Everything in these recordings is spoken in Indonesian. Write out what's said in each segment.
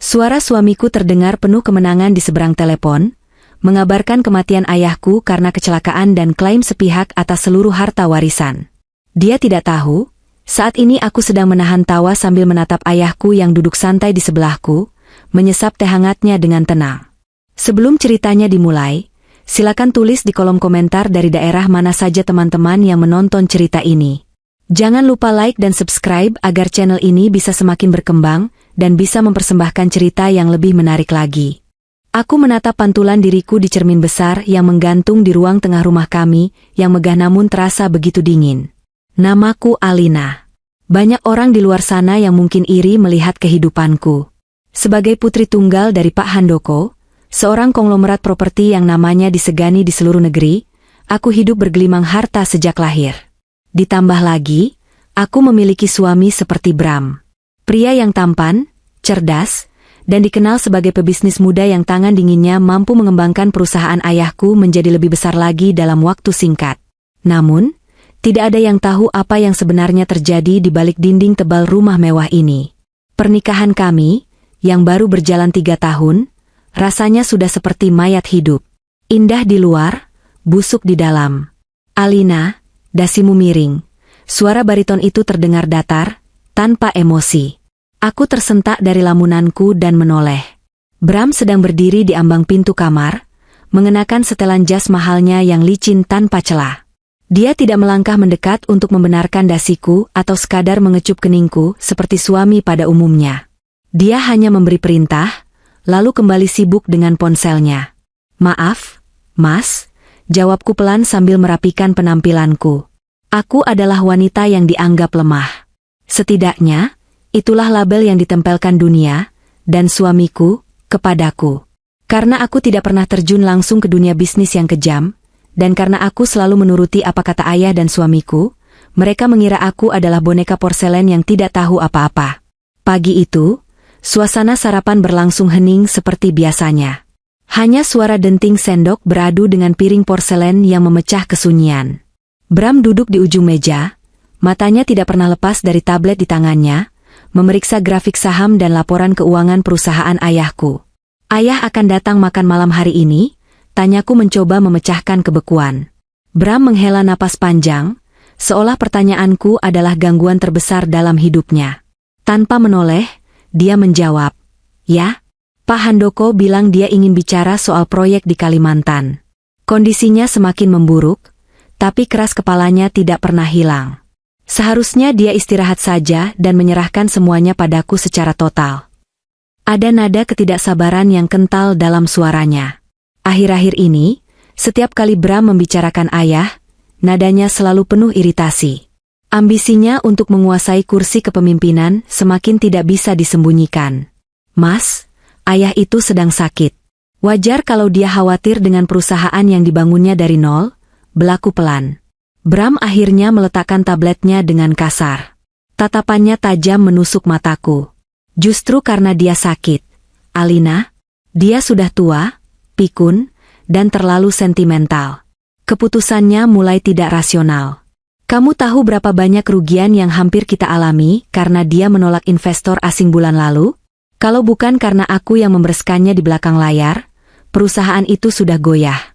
Suara suamiku terdengar penuh kemenangan di seberang telepon, mengabarkan kematian ayahku karena kecelakaan dan klaim sepihak atas seluruh harta warisan. Dia tidak tahu, saat ini aku sedang menahan tawa sambil menatap ayahku yang duduk santai di sebelahku, menyesap teh hangatnya dengan tenang. Sebelum ceritanya dimulai, silakan tulis di kolom komentar dari daerah mana saja teman-teman yang menonton cerita ini. Jangan lupa like dan subscribe agar channel ini bisa semakin berkembang dan bisa mempersembahkan cerita yang lebih menarik lagi. Aku menatap pantulan diriku di cermin besar yang menggantung di ruang tengah rumah kami, yang megah namun terasa begitu dingin. Namaku Alina. Banyak orang di luar sana yang mungkin iri melihat kehidupanku. Sebagai putri tunggal dari Pak Handoko, seorang konglomerat properti yang namanya disegani di seluruh negeri, aku hidup bergelimang harta sejak lahir. Ditambah lagi, aku memiliki suami seperti Bram. Pria yang tampan, cerdas, dan dikenal sebagai pebisnis muda yang tangan dinginnya mampu mengembangkan perusahaan ayahku menjadi lebih besar lagi dalam waktu singkat. Namun, tidak ada yang tahu apa yang sebenarnya terjadi di balik dinding tebal rumah mewah ini. Pernikahan kami, yang baru berjalan 3 tahun, rasanya sudah seperti mayat hidup. Indah di luar, busuk di dalam. Alina, dasimu miring. Suara bariton itu terdengar datar, tanpa emosi. Aku tersentak dari lamunanku dan menoleh. Bram sedang berdiri di ambang pintu kamar, mengenakan setelan jas mahalnya yang licin tanpa celah. Dia tidak melangkah mendekat untuk membenarkan dasiku atau sekadar mengecup keningku seperti suami pada umumnya. Dia hanya memberi perintah, lalu kembali sibuk dengan ponselnya. "Maaf, Mas," jawabku pelan sambil merapikan penampilanku. Aku adalah wanita yang dianggap lemah. Setidaknya, itulah label yang ditempelkan dunia, dan suamiku, kepadaku. Karena aku tidak pernah terjun langsung ke dunia bisnis yang kejam, dan karena aku selalu menuruti apa kata ayah dan suamiku, mereka mengira aku adalah boneka porselen yang tidak tahu apa-apa. Pagi itu, suasana sarapan berlangsung hening seperti biasanya. Hanya suara denting sendok beradu dengan piring porselen yang memecah kesunyian. Bram duduk di ujung meja, matanya tidak pernah lepas dari tablet di tangannya, memeriksa grafik saham dan laporan keuangan perusahaan ayahku. "Ayah akan datang makan malam hari ini?" tanyaku mencoba memecahkan kebekuan. Bram menghela napas panjang, seolah pertanyaanku adalah gangguan terbesar dalam hidupnya. Tanpa menoleh, dia menjawab, "Ya, Pak Handoko bilang dia ingin bicara soal proyek di Kalimantan." Kondisinya semakin memburuk, tapi keras kepalanya tidak pernah hilang. Seharusnya dia istirahat saja dan menyerahkan semuanya padaku secara total. Ada nada ketidaksabaran yang kental dalam suaranya. Akhir-akhir ini, setiap kali Bram membicarakan ayah, nadanya selalu penuh iritasi. Ambisinya untuk menguasai kursi kepemimpinan semakin tidak bisa disembunyikan. "Mas, ayah itu sedang sakit. Wajar kalau dia khawatir dengan perusahaan yang dibangunnya dari nol," belaku pelan. Bram akhirnya meletakkan tabletnya dengan kasar. Tatapannya tajam menusuk mataku. "Justru karena dia sakit, Alina, dia sudah tua, pikun, dan terlalu sentimental. Keputusannya mulai tidak rasional. Kamu tahu berapa banyak kerugian yang hampir kita alami karena dia menolak investor asing bulan lalu? Kalau bukan karena aku yang membereskannya di belakang layar, perusahaan itu sudah goyah."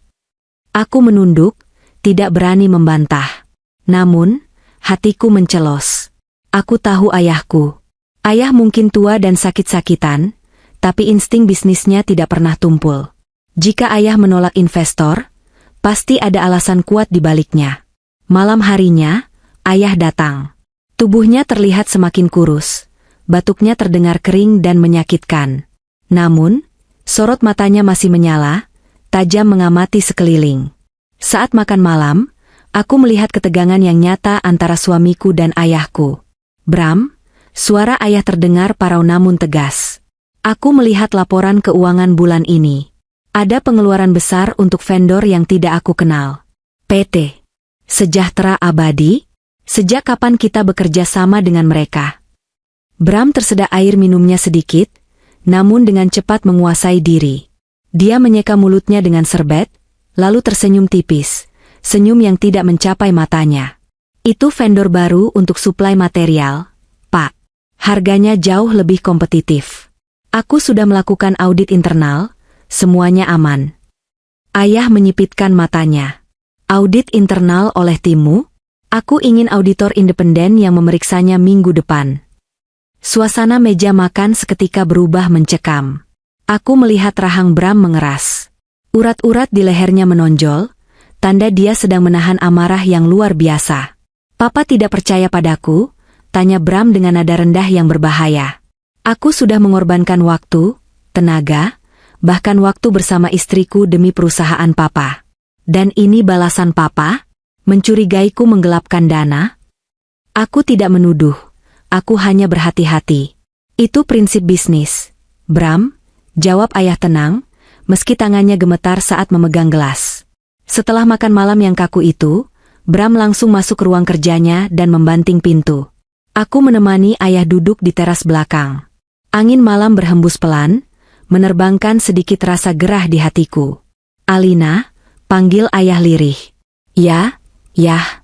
Aku menunduk, tidak berani membantah. Namun, hatiku mencelos. Aku tahu ayahku. Ayah mungkin tua dan sakit-sakitan, tapi insting bisnisnya tidak pernah tumpul. Jika ayah menolak investor, pasti ada alasan kuat di baliknya. Malam harinya, ayah datang. Tubuhnya terlihat semakin kurus. Batuknya terdengar kering dan menyakitkan. Namun, sorot matanya masih menyala, tajam mengamati sekeliling. Saat makan malam, aku melihat ketegangan yang nyata antara suamiku dan ayahku. "Bram," suara ayah terdengar parau namun tegas. "Aku melihat laporan keuangan bulan ini. Ada pengeluaran besar untuk vendor yang tidak aku kenal. PT Sejahtera Abadi? Sejak kapan kita bekerja sama dengan mereka?" Bram tersedak air minumnya sedikit, namun dengan cepat menguasai diri. Dia menyeka mulutnya dengan serbet, lalu tersenyum tipis, senyum yang tidak mencapai matanya. "Itu vendor baru untuk suplai material, Pak. Harganya jauh lebih kompetitif. Aku sudah melakukan audit internal, semuanya aman. Ayah menyipitkan matanya. Audit internal oleh timmu? Aku ingin auditor independen yang memeriksanya minggu depan. Suasana meja makan seketika berubah mencekam. Aku melihat rahang Bram mengeras. Urat-urat di lehernya menonjol, tanda dia sedang menahan amarah yang luar biasa. Papa tidak percaya padaku? Tanya Bram dengan nada rendah yang berbahaya. Aku sudah mengorbankan waktu, tenaga, bahkan waktu bersama istriku demi perusahaan Papa. Dan ini balasan Papa? Mencurigaiku menggelapkan dana? Aku tidak menuduh, aku hanya berhati-hati. Itu prinsip bisnis. Bram, jawab ayah tenang, meski tangannya gemetar saat memegang gelas. Setelah makan malam yang kaku itu, Bram langsung masuk ke ruang kerjanya dan membanting pintu. Aku menemani ayah duduk di teras belakang. Angin malam berhembus pelan, menerbangkan sedikit rasa gerah di hatiku. Alina, panggil ayah lirih. Ya. Yah.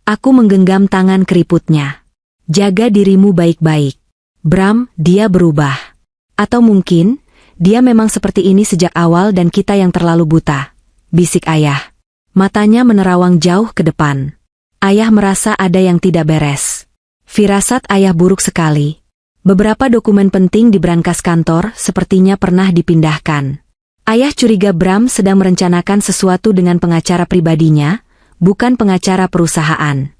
Aku menggenggam tangan keriputnya. Jaga dirimu baik-baik. Bram, dia berubah. Atau mungkin, dia memang seperti ini sejak awal dan kita yang terlalu buta. Bisik ayah. Matanya menerawang jauh ke depan. Ayah merasa ada yang tidak beres. Firasat ayah buruk sekali. Beberapa dokumen penting di brankas kantor sepertinya pernah dipindahkan. Ayah curiga Bram sedang merencanakan sesuatu dengan pengacara pribadinya, bukan pengacara perusahaan.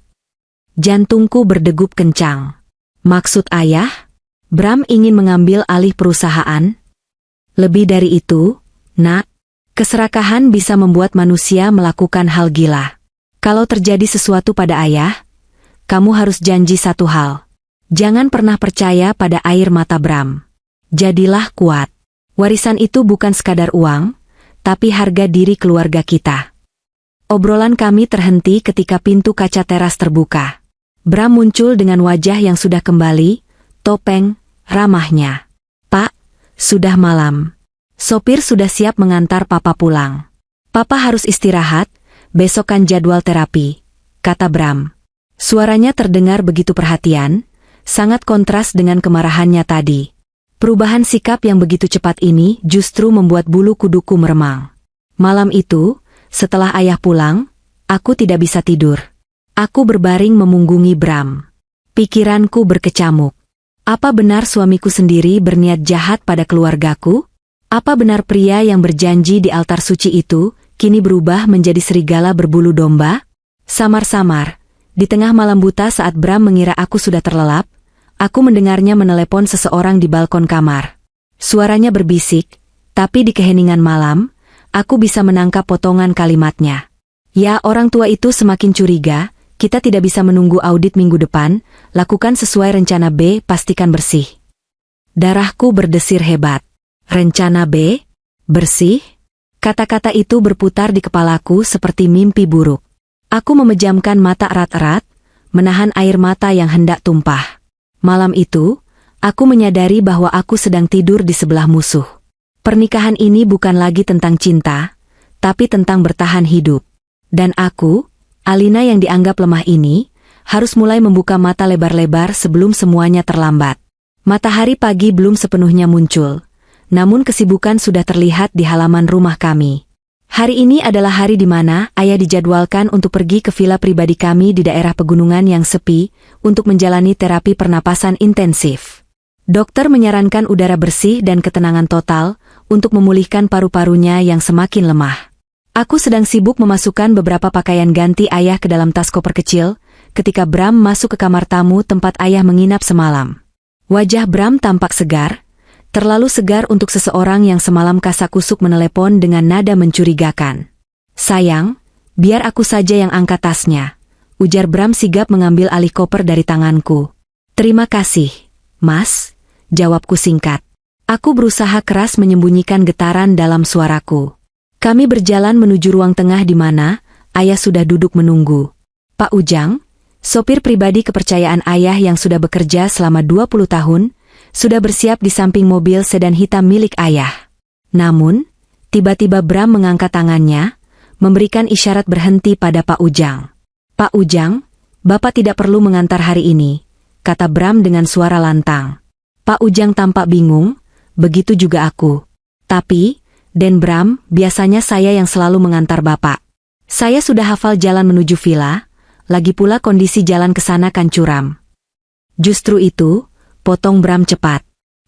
Jantungku berdegup kencang. Maksud ayah? Bram ingin mengambil alih perusahaan? Lebih dari itu, nak, keserakahan bisa membuat manusia melakukan hal gila. Kalau terjadi sesuatu pada ayah, kamu harus janji satu hal. Jangan pernah percaya pada air mata Bram. Jadilah kuat. Warisan itu bukan sekadar uang, tapi harga diri keluarga kita. Obrolan kami terhenti ketika pintu kaca teras terbuka. Bram muncul dengan wajah yang sudah kembali, topeng, ramahnya. Pak, sudah malam. Sopir sudah siap mengantar Papa pulang. Papa harus istirahat, besok kan jadwal terapi, kata Bram. Suaranya terdengar begitu perhatian, sangat kontras dengan kemarahannya tadi. Perubahan sikap yang begitu cepat ini justru membuat bulu kuduku meremang. Malam itu, setelah ayah pulang, aku tidak bisa tidur. Aku berbaring memunggungi Bram. Pikiranku berkecamuk. Apa benar suamiku sendiri berniat jahat pada keluargaku? Apa benar pria yang berjanji di altar suci itu, kini berubah menjadi serigala berbulu domba? Samar-samar, di tengah malam buta saat Bram mengira aku sudah terlelap, aku mendengarnya menelepon seseorang di balkon kamar. Suaranya berbisik, tapi di keheningan malam, aku bisa menangkap potongan kalimatnya. Ya, orang tua itu semakin curiga, kita tidak bisa menunggu audit minggu depan, lakukan sesuai rencana B, pastikan bersih. Darahku berdesir hebat. Rencana B? Bersih? Kata-kata itu berputar di kepalaku seperti mimpi buruk. Aku memejamkan mata erat-erat, menahan air mata yang hendak tumpah. Malam itu, aku menyadari bahwa aku sedang tidur di sebelah musuh. Pernikahan ini bukan lagi tentang cinta, tapi tentang bertahan hidup. Dan aku, Alina yang dianggap lemah ini, harus mulai membuka mata lebar-lebar sebelum semuanya terlambat. Matahari pagi belum sepenuhnya muncul, namun kesibukan sudah terlihat di halaman rumah kami. Hari ini adalah hari di mana ayah dijadwalkan untuk pergi ke villa pribadi kami di daerah pegunungan yang sepi, untuk menjalani terapi pernapasan intensif. Dokter menyarankan udara bersih dan ketenangan total, untuk memulihkan paru-parunya yang semakin lemah. Aku sedang sibuk memasukkan beberapa pakaian ganti ayah ke dalam tas koper kecil, ketika Bram masuk ke kamar tamu tempat ayah menginap semalam. Wajah Bram tampak segar, terlalu segar untuk seseorang yang semalam kasak-kusuk menelepon dengan nada mencurigakan. Sayang, biar aku saja yang angkat tasnya, ujar Bram sigap mengambil alih koper dari tanganku. Terima kasih, Mas, jawabku singkat. Aku berusaha keras menyembunyikan getaran dalam suaraku. Kami berjalan menuju ruang tengah di mana ayah sudah duduk menunggu. Pak Ujang, sopir pribadi kepercayaan ayah yang sudah bekerja selama 20 tahun, sudah bersiap di samping mobil sedan hitam milik ayah. Namun, tiba-tiba Bram mengangkat tangannya, memberikan isyarat berhenti pada Pak Ujang. Pak Ujang, Bapak tidak perlu mengantar hari ini, kata Bram dengan suara lantang. Pak Ujang tampak bingung, begitu juga aku. Tapi, Den Bram, biasanya saya yang selalu mengantar Bapak. Saya sudah hafal jalan menuju villa, lagi pula kondisi jalan ke sana kan curam. Justru itu, potong Bram cepat.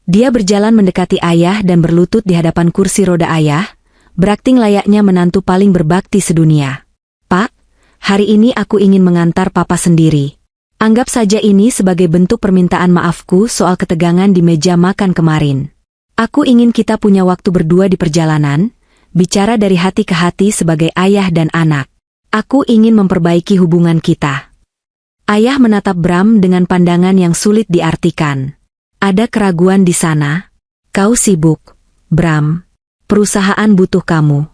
Dia berjalan mendekati ayah dan berlutut di hadapan kursi roda ayah, berakting layaknya menantu paling berbakti sedunia. Pak, hari ini aku ingin mengantar Papa sendiri. Anggap saja ini sebagai bentuk permintaan maafku soal ketegangan di meja makan kemarin. Aku ingin kita punya waktu berdua di perjalanan, bicara dari hati ke hati sebagai ayah dan anak. Aku ingin memperbaiki hubungan kita. Ayah menatap Bram dengan pandangan yang sulit diartikan. Ada keraguan di sana. Kau sibuk, Bram. Perusahaan butuh kamu.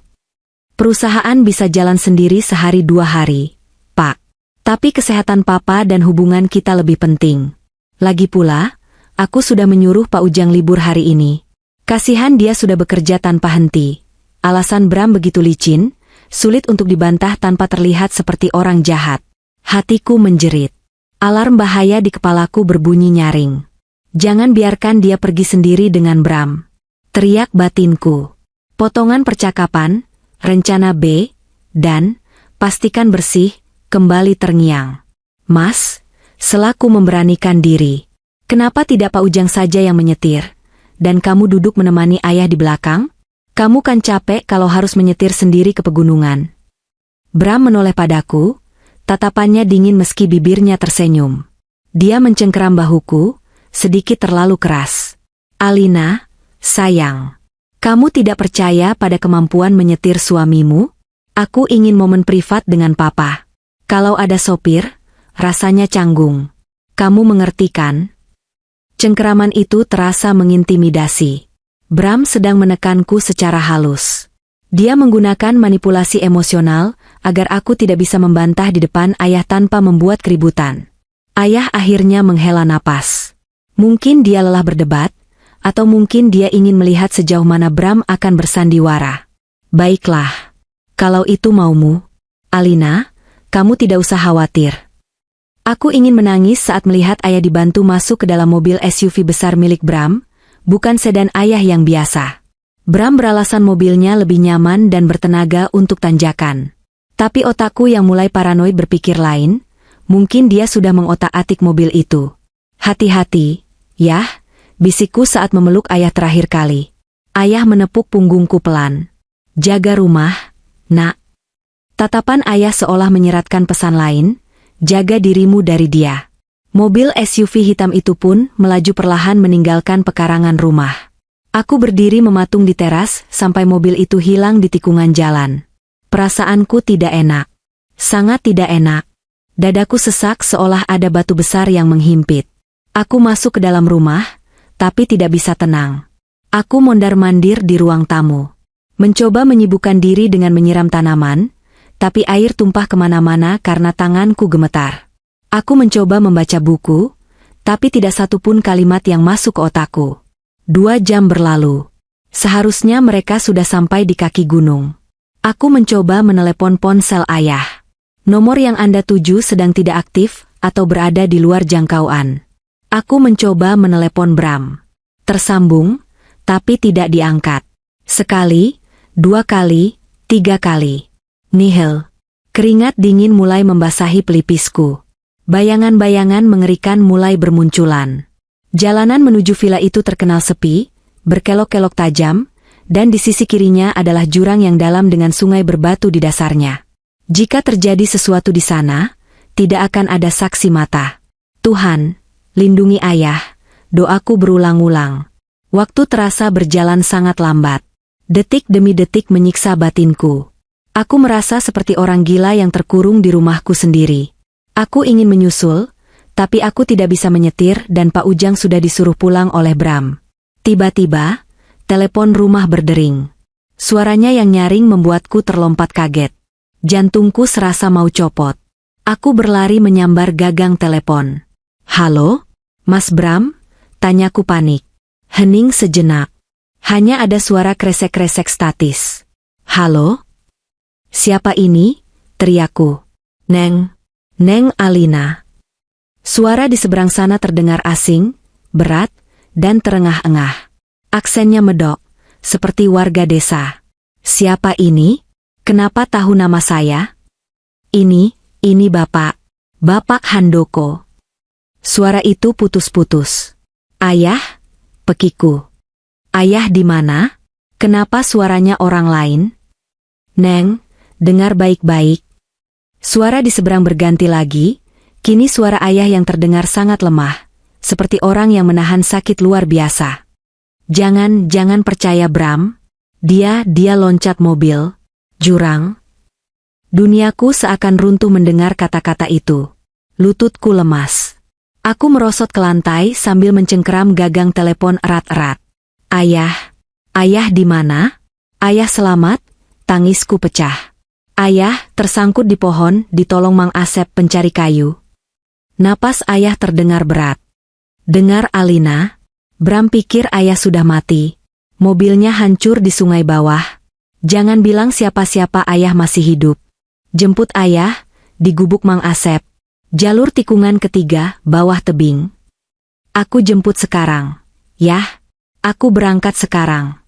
Perusahaan bisa jalan sendiri sehari 2 hari, Pak. Tapi kesehatan Papa dan hubungan kita lebih penting. Lagi pula, aku sudah menyuruh Pak Ujang libur hari ini. Kasihan dia sudah bekerja tanpa henti. Alasan Bram begitu licin, sulit untuk dibantah tanpa terlihat seperti orang jahat. Hatiku menjerit. Alarm bahaya di kepalaku berbunyi nyaring. Jangan biarkan dia pergi sendiri dengan Bram. Teriak batinku. Potongan percakapan, rencana B, dan pastikan bersih, kembali terngiang. Mas, selaku memberanikan diri. Kenapa tidak Pak Ujang saja yang menyetir? Dan kamu duduk menemani ayah di belakang? Kamu kan capek kalau harus menyetir sendiri ke pegunungan. Bram menoleh padaku, tatapannya dingin meski bibirnya tersenyum. Dia mencengkeram bahuku, sedikit terlalu keras. Alina, sayang. Kamu tidak percaya pada kemampuan menyetir suamimu? Aku ingin momen privat dengan Papa. Kalau ada sopir, rasanya canggung. Kamu mengerti kan? Cengkeraman itu terasa mengintimidasi. Bram sedang menekanku secara halus. Dia menggunakan manipulasi emosional agar aku tidak bisa membantah di depan ayah tanpa membuat keributan. Ayah akhirnya menghela napas. Mungkin dia lelah berdebat, atau mungkin dia ingin melihat sejauh mana Bram akan bersandiwara. Baiklah. Kalau itu maumu, Alina, kamu tidak usah khawatir. Aku ingin menangis saat melihat ayah dibantu masuk ke dalam mobil SUV besar milik Bram, bukan sedan ayah yang biasa. Bram beralasan mobilnya lebih nyaman dan bertenaga untuk tanjakan. Tapi otakku yang mulai paranoid berpikir lain, mungkin dia sudah mengotak-atik mobil itu. Hati-hati, Yah, bisikku saat memeluk ayah terakhir kali. Ayah menepuk punggungku pelan. Jaga rumah, nak. Tatapan ayah seolah menyeratkan pesan lain, jaga dirimu dari dia. Mobil SUV hitam itu pun melaju perlahan meninggalkan pekarangan rumah. Aku berdiri mematung di teras sampai mobil itu hilang di tikungan jalan. Perasaanku tidak enak. Sangat tidak enak. Dadaku sesak seolah ada batu besar yang menghimpit. Aku masuk ke dalam rumah, tapi tidak bisa tenang. Aku mondar-mandir di ruang tamu. Mencoba menyibukkan diri dengan menyiram tanaman, tapi air tumpah kemana-mana karena tanganku gemetar. Aku mencoba membaca buku, tapi tidak satupun kalimat yang masuk ke otakku. 2 jam berlalu. Seharusnya mereka sudah sampai di kaki gunung. Aku mencoba menelepon ponsel ayah. Nomor yang Anda tuju sedang tidak aktif atau berada di luar jangkauan. Aku mencoba menelepon Bram. Tersambung, tapi tidak diangkat. Sekali, 2 kali, 3 kali. Nihil. Keringat dingin mulai membasahi pelipisku. Bayangan-bayangan mengerikan mulai bermunculan. Jalanan menuju villa itu terkenal sepi, berkelok-kelok tajam, dan di sisi kirinya adalah jurang yang dalam dengan sungai berbatu di dasarnya. Jika terjadi sesuatu di sana, tidak akan ada saksi mata. Tuhan, lindungi ayah, doaku berulang-ulang. Waktu terasa berjalan sangat lambat. Detik demi detik menyiksa batinku. Aku merasa seperti orang gila yang terkurung di rumahku sendiri. Aku ingin menyusul, tapi aku tidak bisa menyetir dan Pak Ujang sudah disuruh pulang oleh Bram. Tiba-tiba, telepon rumah berdering. Suaranya yang nyaring membuatku terlompat kaget. Jantungku serasa mau copot. Aku berlari menyambar gagang telepon. Halo? Mas Bram? Tanyaku panik. Hening sejenak. Hanya ada suara kresek-kresek statis. Halo? Siapa ini? Teriakku. Neng Alina. Suara di seberang sana terdengar asing, berat, dan terengah-engah. Aksennya medok, seperti warga desa. Siapa ini? Kenapa tahu nama saya? Ini Bapak. Bapak Handoko. Suara itu putus-putus. Ayah? Pekiku. Ayah di mana? Kenapa suaranya orang lain? Neng, dengar baik-baik. Suara di seberang berganti lagi, kini suara ayah yang terdengar sangat lemah, seperti orang yang menahan sakit luar biasa. Jangan percaya Bram. Dia loncat mobil. Jurang. Duniaku seakan runtuh mendengar kata-kata itu. Lututku lemas. Aku merosot ke lantai sambil mencengkeram gagang telepon erat-erat. Ayah di mana? Ayah selamat? Tangisku pecah. Ayah tersangkut di pohon, ditolong Mang Asep pencari kayu. Napas ayah terdengar berat. Dengar Alina? Bram pikir ayah sudah mati. Mobilnya hancur di sungai bawah. Jangan bilang siapa-siapa ayah masih hidup. Jemput ayah, di gubuk Mang Asep. Jalur tikungan ketiga, bawah tebing. Aku jemput sekarang. Yah, aku berangkat sekarang.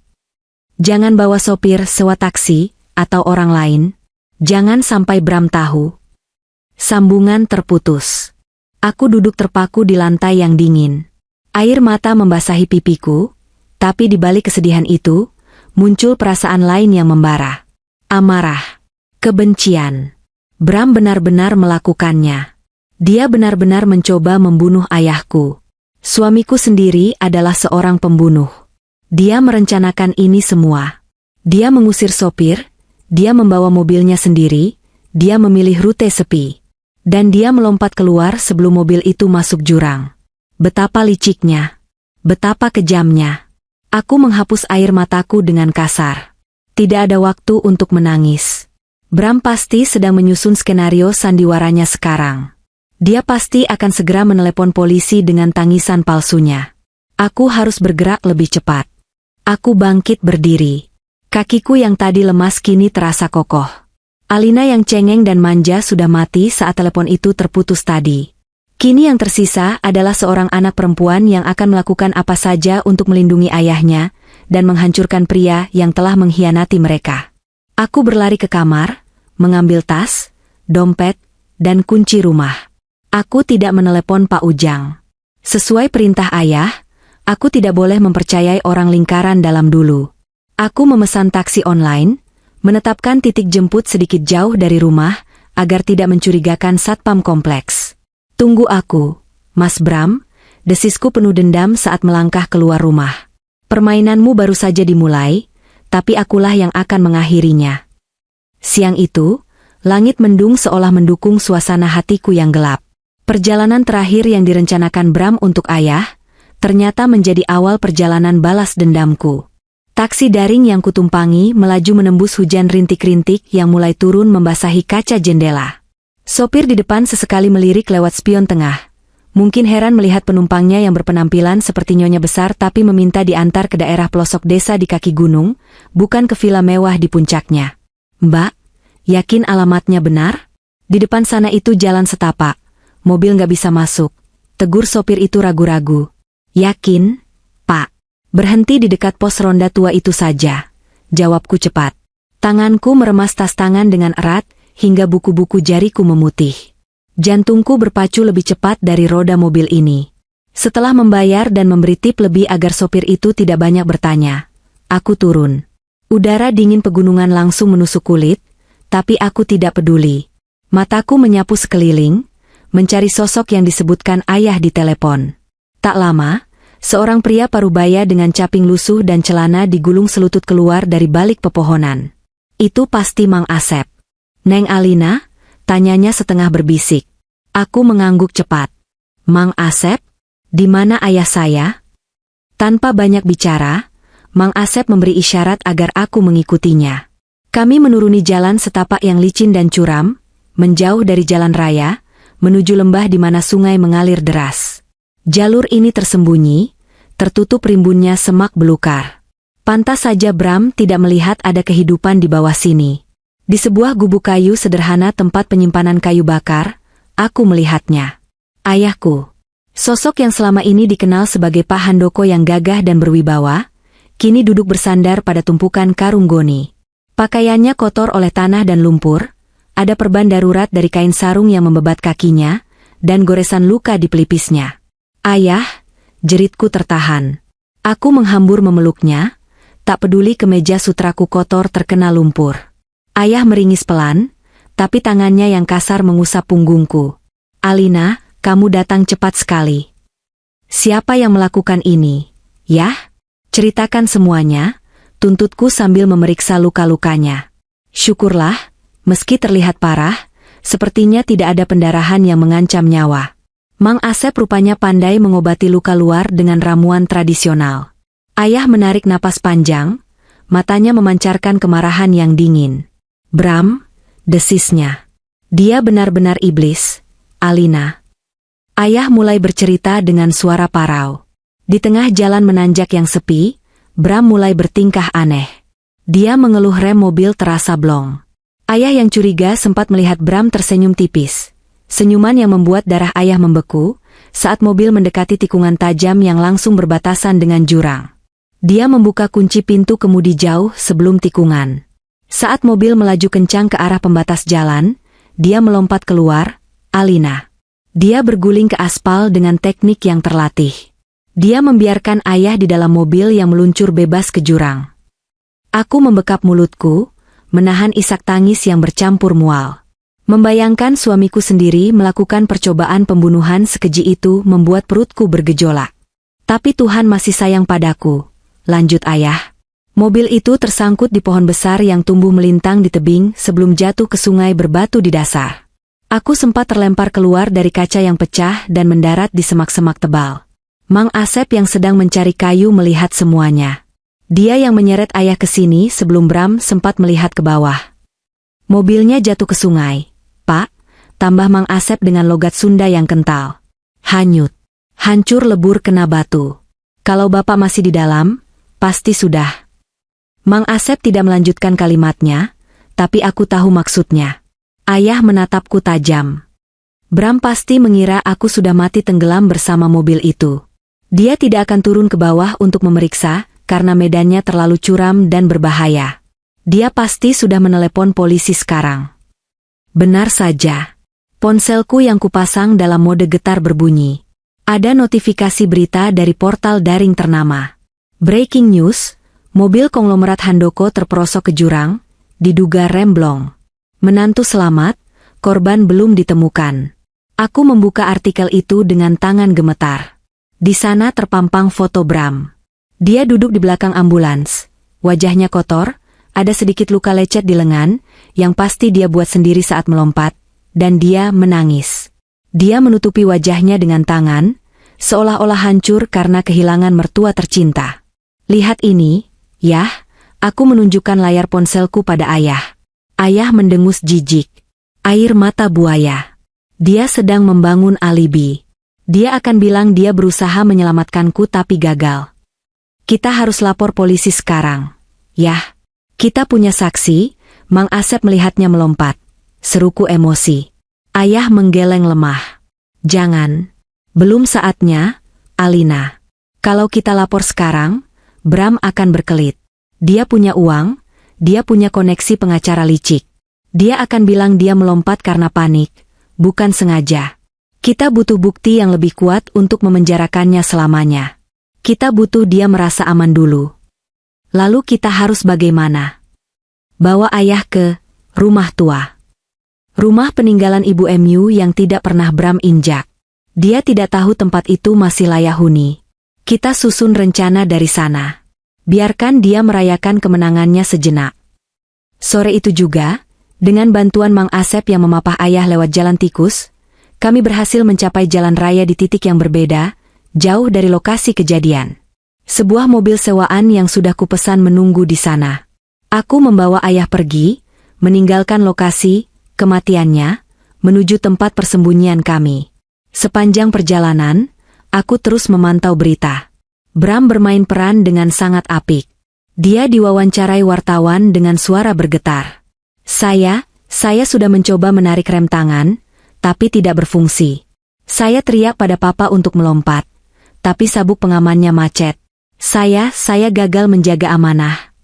Jangan bawa sopir, sewa taksi, atau orang lain. Jangan sampai Bram tahu. Sambungan terputus. Aku duduk terpaku di lantai yang dingin. Air mata membasahi pipiku, tapi di balik kesedihan itu, muncul perasaan lain yang membara. Amarah. Kebencian. Bram benar-benar melakukannya. Dia benar-benar mencoba membunuh ayahku. Suamiku sendiri adalah seorang pembunuh. Dia merencanakan ini semua. Dia mengusir sopir, dia membawa mobilnya sendiri, dia memilih rute sepi. Dan dia melompat keluar sebelum mobil itu masuk jurang. Betapa liciknya. Betapa kejamnya. Aku menghapus air mataku dengan kasar. Tidak ada waktu untuk menangis. Bram pasti sedang menyusun skenario sandiwaranya sekarang. Dia pasti akan segera menelepon polisi dengan tangisan palsunya. Aku harus bergerak lebih cepat. Aku bangkit berdiri. Kakiku yang tadi lemas kini terasa kokoh. Alina yang cengeng dan manja sudah mati saat telepon itu terputus tadi. Kini yang tersisa adalah seorang anak perempuan yang akan melakukan apa saja untuk melindungi ayahnya dan menghancurkan pria yang telah mengkhianati mereka. Aku berlari ke kamar, mengambil tas, dompet, dan kunci rumah. Aku tidak menelepon Pak Ujang. Sesuai perintah ayah, aku tidak boleh mempercayai orang lingkaran dalam dulu. Aku memesan taksi online, menetapkan titik jemput sedikit jauh dari rumah, agar tidak mencurigakan satpam kompleks. Tunggu aku, Mas Bram, desisku penuh dendam saat melangkah keluar rumah. Permainanmu baru saja dimulai, tapi akulah yang akan mengakhirinya. Siang itu, langit mendung seolah mendukung suasana hatiku yang gelap. Perjalanan terakhir yang direncanakan Bram untuk ayah, ternyata menjadi awal perjalanan balas dendamku. Taksi daring yang kutumpangi melaju menembus hujan rintik-rintik yang mulai turun membasahi kaca jendela. Sopir di depan sesekali melirik lewat spion tengah. Mungkin heran melihat penumpangnya yang berpenampilan seperti nyonya besar tapi meminta diantar ke daerah pelosok desa di kaki gunung, bukan ke villa mewah di puncaknya. Mbak, yakin alamatnya benar? Di depan sana itu jalan setapak. Mobil nggak bisa masuk. Tegur sopir itu ragu-ragu. Yakin, Pak? Berhenti di dekat pos ronda tua itu saja. Jawabku cepat. Tanganku meremas tas tangan dengan erat, hingga buku-buku jariku memutih. Jantungku berpacu lebih cepat dari roda mobil ini. Setelah membayar dan memberi tip lebih agar sopir itu tidak banyak bertanya, aku turun. Udara dingin pegunungan langsung menusuk kulit, tapi aku tidak peduli. Mataku menyapu sekeliling, mencari sosok yang disebutkan ayah di telepon. Tak lama, seorang pria parubaya dengan caping lusuh dan celana digulung selutut keluar dari balik pepohonan. Itu pasti Mang Asep. Neng Alina? Tanyanya setengah berbisik. Aku mengangguk cepat. Mang Asep? Di mana ayah saya? Tanpa banyak bicara, Mang Asep memberi isyarat agar aku mengikutinya. Kami menuruni jalan setapak yang licin dan curam, menjauh dari jalan raya, menuju lembah di mana sungai mengalir deras. Jalur ini tersembunyi, tertutup rimbunnya semak belukar. Pantas saja Bram tidak melihat ada kehidupan di bawah sini. Di sebuah gubuk kayu sederhana tempat penyimpanan kayu bakar, aku melihatnya. Ayahku. Sosok yang selama ini dikenal sebagai Pak Handoko yang gagah dan berwibawa, kini duduk bersandar pada tumpukan karung goni. Pakaiannya kotor oleh tanah dan lumpur, ada perban darurat dari kain sarung yang membebat kakinya, dan goresan luka di pelipisnya. "Ayah," jeritku tertahan. Aku menghambur memeluknya, tak peduli kemeja sutraku kotor terkena lumpur. Ayah meringis pelan, tapi tangannya yang kasar mengusap punggungku. "Alina, kamu datang cepat sekali. Siapa yang melakukan ini, Yah? Ceritakan semuanya," tuntutku sambil memeriksa luka-lukanya. Syukurlah, meski terlihat parah, sepertinya tidak ada pendarahan yang mengancam nyawa. Mang Asep rupanya pandai mengobati luka luar dengan ramuan tradisional. Ayah menarik napas panjang, matanya memancarkan kemarahan yang dingin. "Bram," desisnya. "Dia benar-benar iblis, Alina." Ayah mulai bercerita dengan suara parau. Di tengah jalan menanjak yang sepi, Bram mulai bertingkah aneh. Dia mengeluh rem mobil terasa blong. Ayah yang curiga sempat melihat Bram tersenyum tipis. Senyuman yang membuat darah ayah membeku, saat mobil mendekati tikungan tajam yang langsung berbatasan dengan jurang. Dia membuka kunci pintu kemudi jauh sebelum tikungan. Saat mobil melaju kencang ke arah pembatas jalan, dia melompat keluar, "Alina." Dia berguling ke aspal dengan teknik yang terlatih. Dia membiarkan ayah di dalam mobil yang meluncur bebas ke jurang. Aku membekap mulutku, menahan isak tangis yang bercampur mual. Membayangkan suamiku sendiri melakukan percobaan pembunuhan sekeji itu membuat perutku bergejolak. "Tapi Tuhan masih sayang padaku," lanjut ayah. "Mobil itu tersangkut di pohon besar yang tumbuh melintang di tebing sebelum jatuh ke sungai berbatu di dasar. Aku sempat terlempar keluar dari kaca yang pecah dan mendarat di semak-semak tebal." Mang Asep yang sedang mencari kayu melihat semuanya. Dia yang menyeret ayah ke sini sebelum Bram sempat melihat ke bawah. "Mobilnya jatuh ke sungai, Pak," tambah Mang Asep dengan logat Sunda yang kental. "Hanyut. Hancur lebur kena batu. Kalau Bapak masih di dalam, pasti sudah." Mang Asep tidak melanjutkan kalimatnya, tapi aku tahu maksudnya. Ayah menatapku tajam. Bram pasti mengira aku sudah mati tenggelam bersama mobil itu. Dia tidak akan turun ke bawah untuk memeriksa, karena medannya terlalu curam dan berbahaya. Dia pasti sudah menelepon polisi sekarang. Benar saja. Ponselku yang kupasang dalam mode getar berbunyi. Ada notifikasi berita dari portal daring ternama. Breaking news, mobil konglomerat Handoko terperosok ke jurang, diduga rem blong. Menantu selamat, korban belum ditemukan. Aku membuka artikel itu dengan tangan gemetar. Di sana terpampang foto Bram. Dia duduk di belakang ambulans. Wajahnya kotor, ada sedikit luka lecet di lengan, yang pasti dia buat sendiri saat melompat, dan dia menangis. Dia menutupi wajahnya dengan tangan, seolah-olah hancur karena kehilangan mertua tercinta. "Lihat ini, Yah," aku menunjukkan layar ponselku pada ayah. Ayah mendengus jijik. Air mata buaya. Dia sedang membangun alibi. Dia akan bilang dia berusaha menyelamatkanku tapi gagal. "Kita harus lapor polisi sekarang. Yah. Kita punya saksi." Mang Asep melihatnya melompat. Seruku emosi. Ayah menggeleng lemah. "Jangan. Belum saatnya, Alina. Kalau kita lapor sekarang, Bram akan berkelit. Dia punya uang, dia punya koneksi pengacara licik. Dia akan bilang dia melompat karena panik, bukan sengaja. Kita butuh bukti yang lebih kuat untuk memenjarakannya selamanya. Kita butuh dia merasa aman dulu. Lalu kita harus bagaimana? Bawa ayah ke rumah tua. Rumah peninggalan ibu MU yang tidak pernah Bram injak. Dia tidak tahu tempat itu masih layak huni. Kita susun rencana dari sana. Biarkan dia merayakan kemenangannya sejenak." Sore itu juga, dengan bantuan Mang Asep yang memapah ayah lewat jalan tikus, kami berhasil mencapai jalan raya di titik yang berbeda, jauh dari lokasi kejadian. Sebuah mobil sewaan yang sudah kupesan menunggu di sana. Aku membawa ayah pergi, meninggalkan lokasi kematiannya, menuju tempat persembunyian kami. Sepanjang perjalanan, aku terus memantau berita. Bram bermain peran dengan sangat apik. Dia diwawancarai wartawan dengan suara bergetar. Saya sudah mencoba menarik rem tangan, tapi tidak berfungsi. Saya teriak pada papa untuk melompat, tapi sabuk pengamannya macet. Saya gagal menjaga amanah.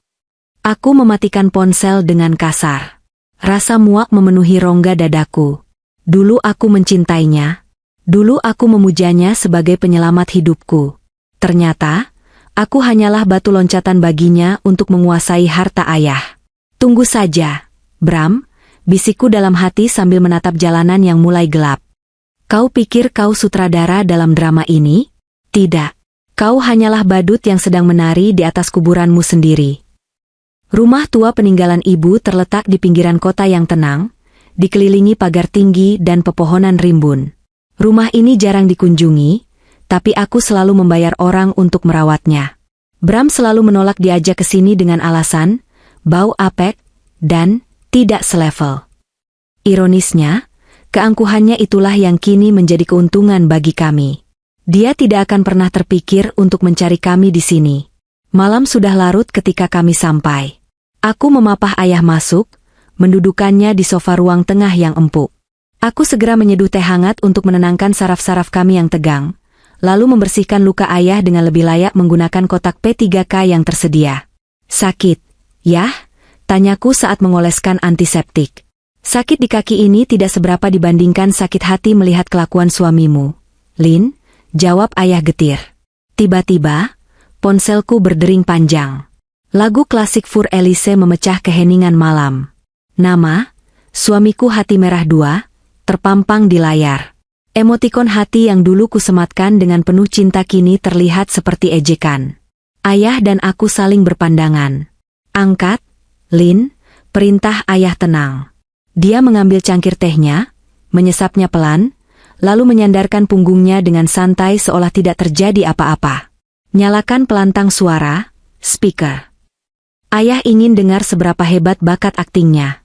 Aku mematikan ponsel dengan kasar. Rasa muak memenuhi rongga dadaku. Dulu aku mencintainya. Dulu aku memujanya sebagai penyelamat hidupku. Ternyata, aku hanyalah batu loncatan baginya untuk menguasai harta ayah. Tunggu saja, Bram, bisikku dalam hati sambil menatap jalanan yang mulai gelap. Kau pikir kau sutradara dalam drama ini? Tidak. Kau hanyalah badut yang sedang menari di atas kuburanmu sendiri. Rumah tua peninggalan ibu terletak di pinggiran kota yang tenang, dikelilingi pagar tinggi dan pepohonan rimbun. Rumah ini jarang dikunjungi, tapi aku selalu membayar orang untuk merawatnya. Bram selalu menolak diajak ke sini dengan alasan, bau apek, dan tidak selevel. Ironisnya, keangkuhannya itulah yang kini menjadi keuntungan bagi kami. Dia tidak akan pernah terpikir untuk mencari kami di sini. Malam sudah larut ketika kami sampai. Aku memapah ayah masuk, mendudukannya di sofa ruang tengah yang empuk. Aku segera menyeduh teh hangat untuk menenangkan saraf-saraf kami yang tegang, lalu membersihkan luka ayah dengan lebih layak menggunakan kotak P3K yang tersedia. Sakit, yah? Tanyaku saat mengoleskan antiseptik. Sakit di kaki ini tidak seberapa dibandingkan sakit hati melihat kelakuan suamimu, Lin, jawab ayah getir. Tiba-tiba, ponselku berdering panjang. Lagu klasik Fur Elise memecah keheningan malam. Nama, suamiku hati merah 2, terpampang di layar. Emotikon hati yang dulu kusematkan dengan penuh cinta kini terlihat seperti ejekan. Ayah dan aku saling berpandangan. Angkat, Lin, perintah ayah tenang. Dia mengambil cangkir tehnya, menyesapnya pelan, lalu menyandarkan punggungnya dengan santai seolah tidak terjadi apa-apa. Nyalakan pelantang suara, speaker. Ayah ingin dengar seberapa hebat bakat aktingnya.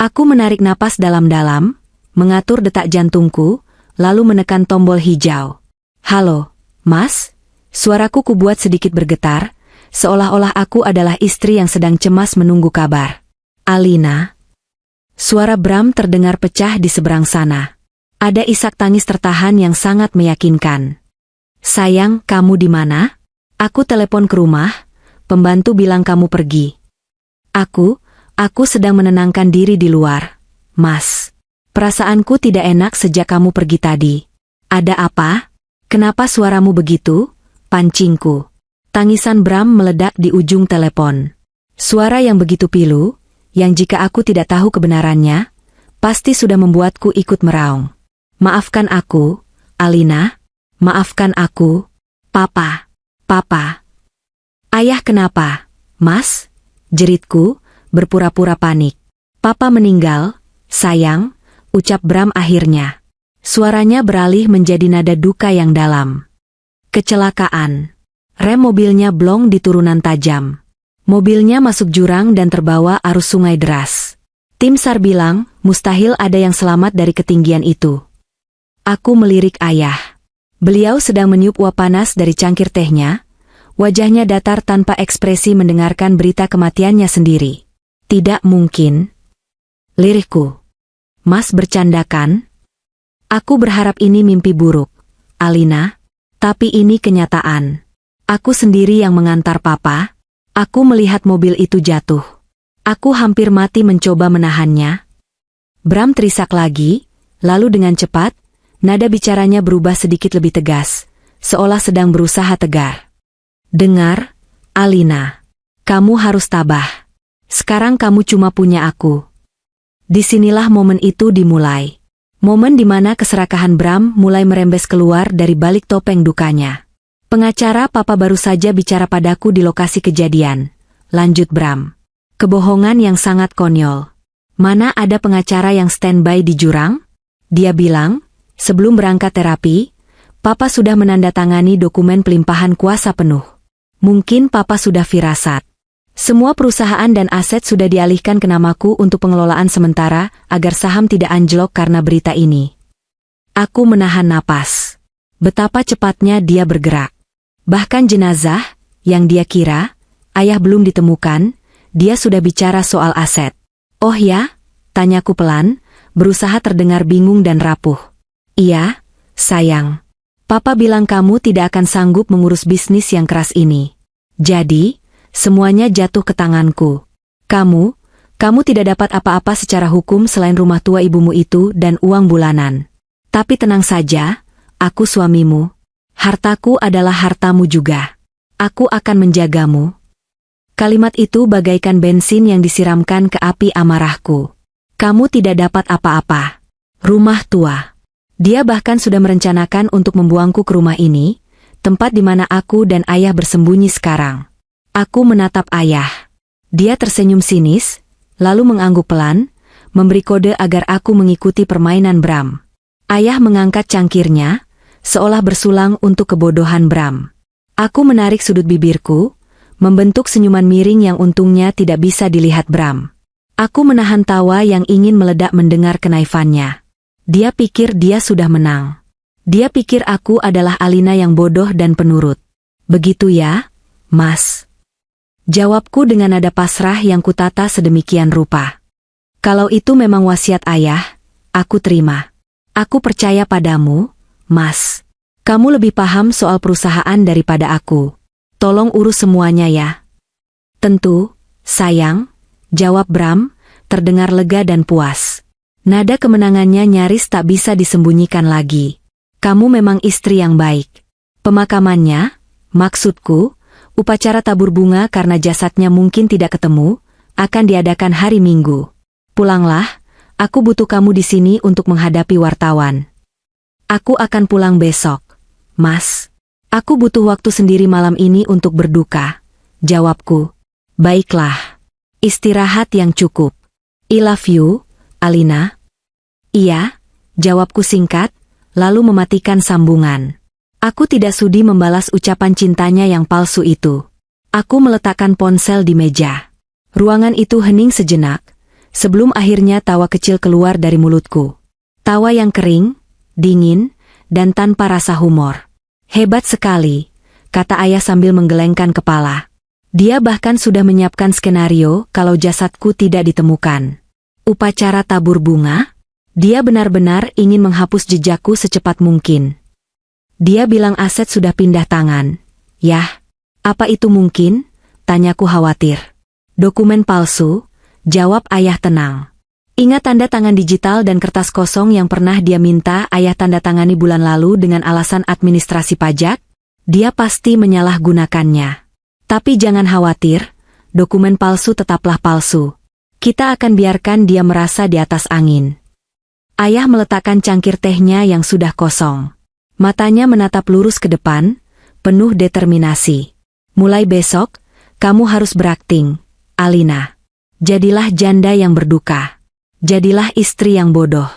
Aku menarik napas dalam-dalam, mengatur detak jantungku, lalu menekan tombol hijau. Halo, Mas? Suaraku kubuat sedikit bergetar, seolah-olah aku adalah istri yang sedang cemas menunggu kabar. Alina. Suara Bram terdengar pecah di seberang sana. Ada isak tangis tertahan yang sangat meyakinkan. Sayang, kamu di mana? Aku telepon ke rumah, pembantu bilang kamu pergi. Aku sedang menenangkan diri di luar. Mas, perasaanku tidak enak sejak kamu pergi tadi. Ada apa? Kenapa suaramu begitu? Pancingku. Tangisan Bram meledak di ujung telepon. Suara yang begitu pilu, yang jika aku tidak tahu kebenarannya, pasti sudah membuatku ikut meraung. Maafkan aku, Alina. Maafkan aku, Papa. Papa. Ayah kenapa, Mas? Jeritku, berpura-pura panik. Papa meninggal, sayang, ucap Bram akhirnya. Suaranya beralih menjadi nada duka yang dalam. Kecelakaan. Rem mobilnya blong di turunan tajam. Mobilnya masuk jurang dan terbawa arus sungai deras. Tim SAR bilang, mustahil ada yang selamat dari ketinggian itu. Aku melirik ayah. Beliau sedang meniup uap panas dari cangkir tehnya. Wajahnya datar tanpa ekspresi mendengarkan berita kematiannya sendiri. Tidak mungkin. Lirikku. Mas bercandakan? Aku berharap ini mimpi buruk, Alina. Tapi ini kenyataan. Aku sendiri yang mengantar Papa. Aku melihat mobil itu jatuh. Aku hampir mati mencoba menahannya. Bram terisak lagi, lalu dengan cepat, nada bicaranya berubah sedikit lebih tegas, seolah sedang berusaha tegar. Dengar, Alina. Kamu harus tabah. Sekarang kamu cuma punya aku. Disinilah momen itu dimulai. Momen di mana keserakahan Bram mulai merembes keluar dari balik topeng dukanya. Pengacara Papa baru saja bicara padaku di lokasi kejadian. Lanjut Bram. Kebohongan yang sangat konyol. Mana ada pengacara yang standby di jurang? Dia bilang, sebelum berangkat terapi, Papa sudah menandatangani dokumen pelimpahan kuasa penuh. Mungkin Papa sudah firasat. Semua perusahaan dan aset sudah dialihkan ke namaku untuk pengelolaan sementara agar saham tidak anjlok karena berita ini. Aku menahan napas. Betapa cepatnya dia bergerak. Bahkan jenazah, yang dia kira, ayah belum ditemukan, dia sudah bicara soal aset. Oh ya? Tanyaku pelan, berusaha terdengar bingung dan rapuh. Iya, sayang. Papa bilang kamu tidak akan sanggup mengurus bisnis yang keras ini. Jadi, semuanya jatuh ke tanganku. Kamu tidak dapat apa-apa secara hukum selain rumah tua ibumu itu dan uang bulanan. Tapi tenang saja, aku suamimu. Hartaku adalah hartamu juga. Aku akan menjagamu. Kalimat itu bagaikan bensin yang disiramkan ke api amarahku. Kamu tidak dapat apa-apa. Rumah tua. Dia bahkan sudah merencanakan untuk membuangku ke rumah ini, tempat di mana aku dan ayah bersembunyi sekarang. Aku menatap ayah. Dia tersenyum sinis, lalu mengangguk pelan, memberi kode agar aku mengikuti permainan Bram. Ayah mengangkat cangkirnya, seolah bersulang untuk kebodohan Bram. Aku menarik sudut bibirku, membentuk senyuman miring yang untungnya tidak bisa dilihat Bram. Aku menahan tawa yang ingin meledak mendengar kenaifannya. Dia pikir dia sudah menang. Dia pikir aku adalah Alina yang bodoh dan penurut. Begitu ya, Mas? Jawabku dengan nada pasrah yang kutata sedemikian rupa. Kalau itu memang wasiat ayah, aku terima. Aku percaya padamu, Mas. Kamu lebih paham soal perusahaan daripada aku. Tolong urus semuanya ya. Tentu, sayang, jawab Bram, terdengar lega dan puas. Nada kemenangannya nyaris tak bisa disembunyikan lagi. Kamu memang istri yang baik. Pemakamannya, maksudku, upacara tabur bunga karena jasadnya mungkin tidak ketemu, akan diadakan hari Minggu. Pulanglah, aku butuh kamu di sini untuk menghadapi wartawan. Aku akan pulang besok, Mas. Aku butuh waktu sendiri malam ini untuk berduka. Jawabku. Baiklah. Istirahat yang cukup. I love you, Alina. Iya, jawabku singkat, lalu mematikan sambungan. Aku tidak sudi membalas ucapan cintanya yang palsu itu. Aku meletakkan ponsel di meja. Ruangan itu hening sejenak, sebelum akhirnya tawa kecil keluar dari mulutku. Tawa yang kering, dingin, dan tanpa rasa humor. Hebat sekali, kata ayah sambil menggelengkan kepala. Dia bahkan sudah menyiapkan skenario kalau jasadku tidak ditemukan. Upacara tabur bunga? Dia benar-benar ingin menghapus jejakku secepat mungkin. Dia bilang aset sudah pindah tangan. Yah, apa itu mungkin? Tanyaku khawatir. Dokumen palsu, jawab ayah tenang. Ingat tanda tangan digital dan kertas kosong yang pernah dia minta ayah tanda tangani bulan lalu dengan alasan administrasi pajak? Dia pasti menyalahgunakannya. Tapi jangan khawatir, dokumen palsu tetaplah palsu. Kita akan biarkan dia merasa di atas angin. Ayah meletakkan cangkir tehnya yang sudah kosong. Matanya menatap lurus ke depan, penuh determinasi. Mulai besok, kamu harus berakting, Alina. Jadilah janda yang berduka. Jadilah istri yang bodoh.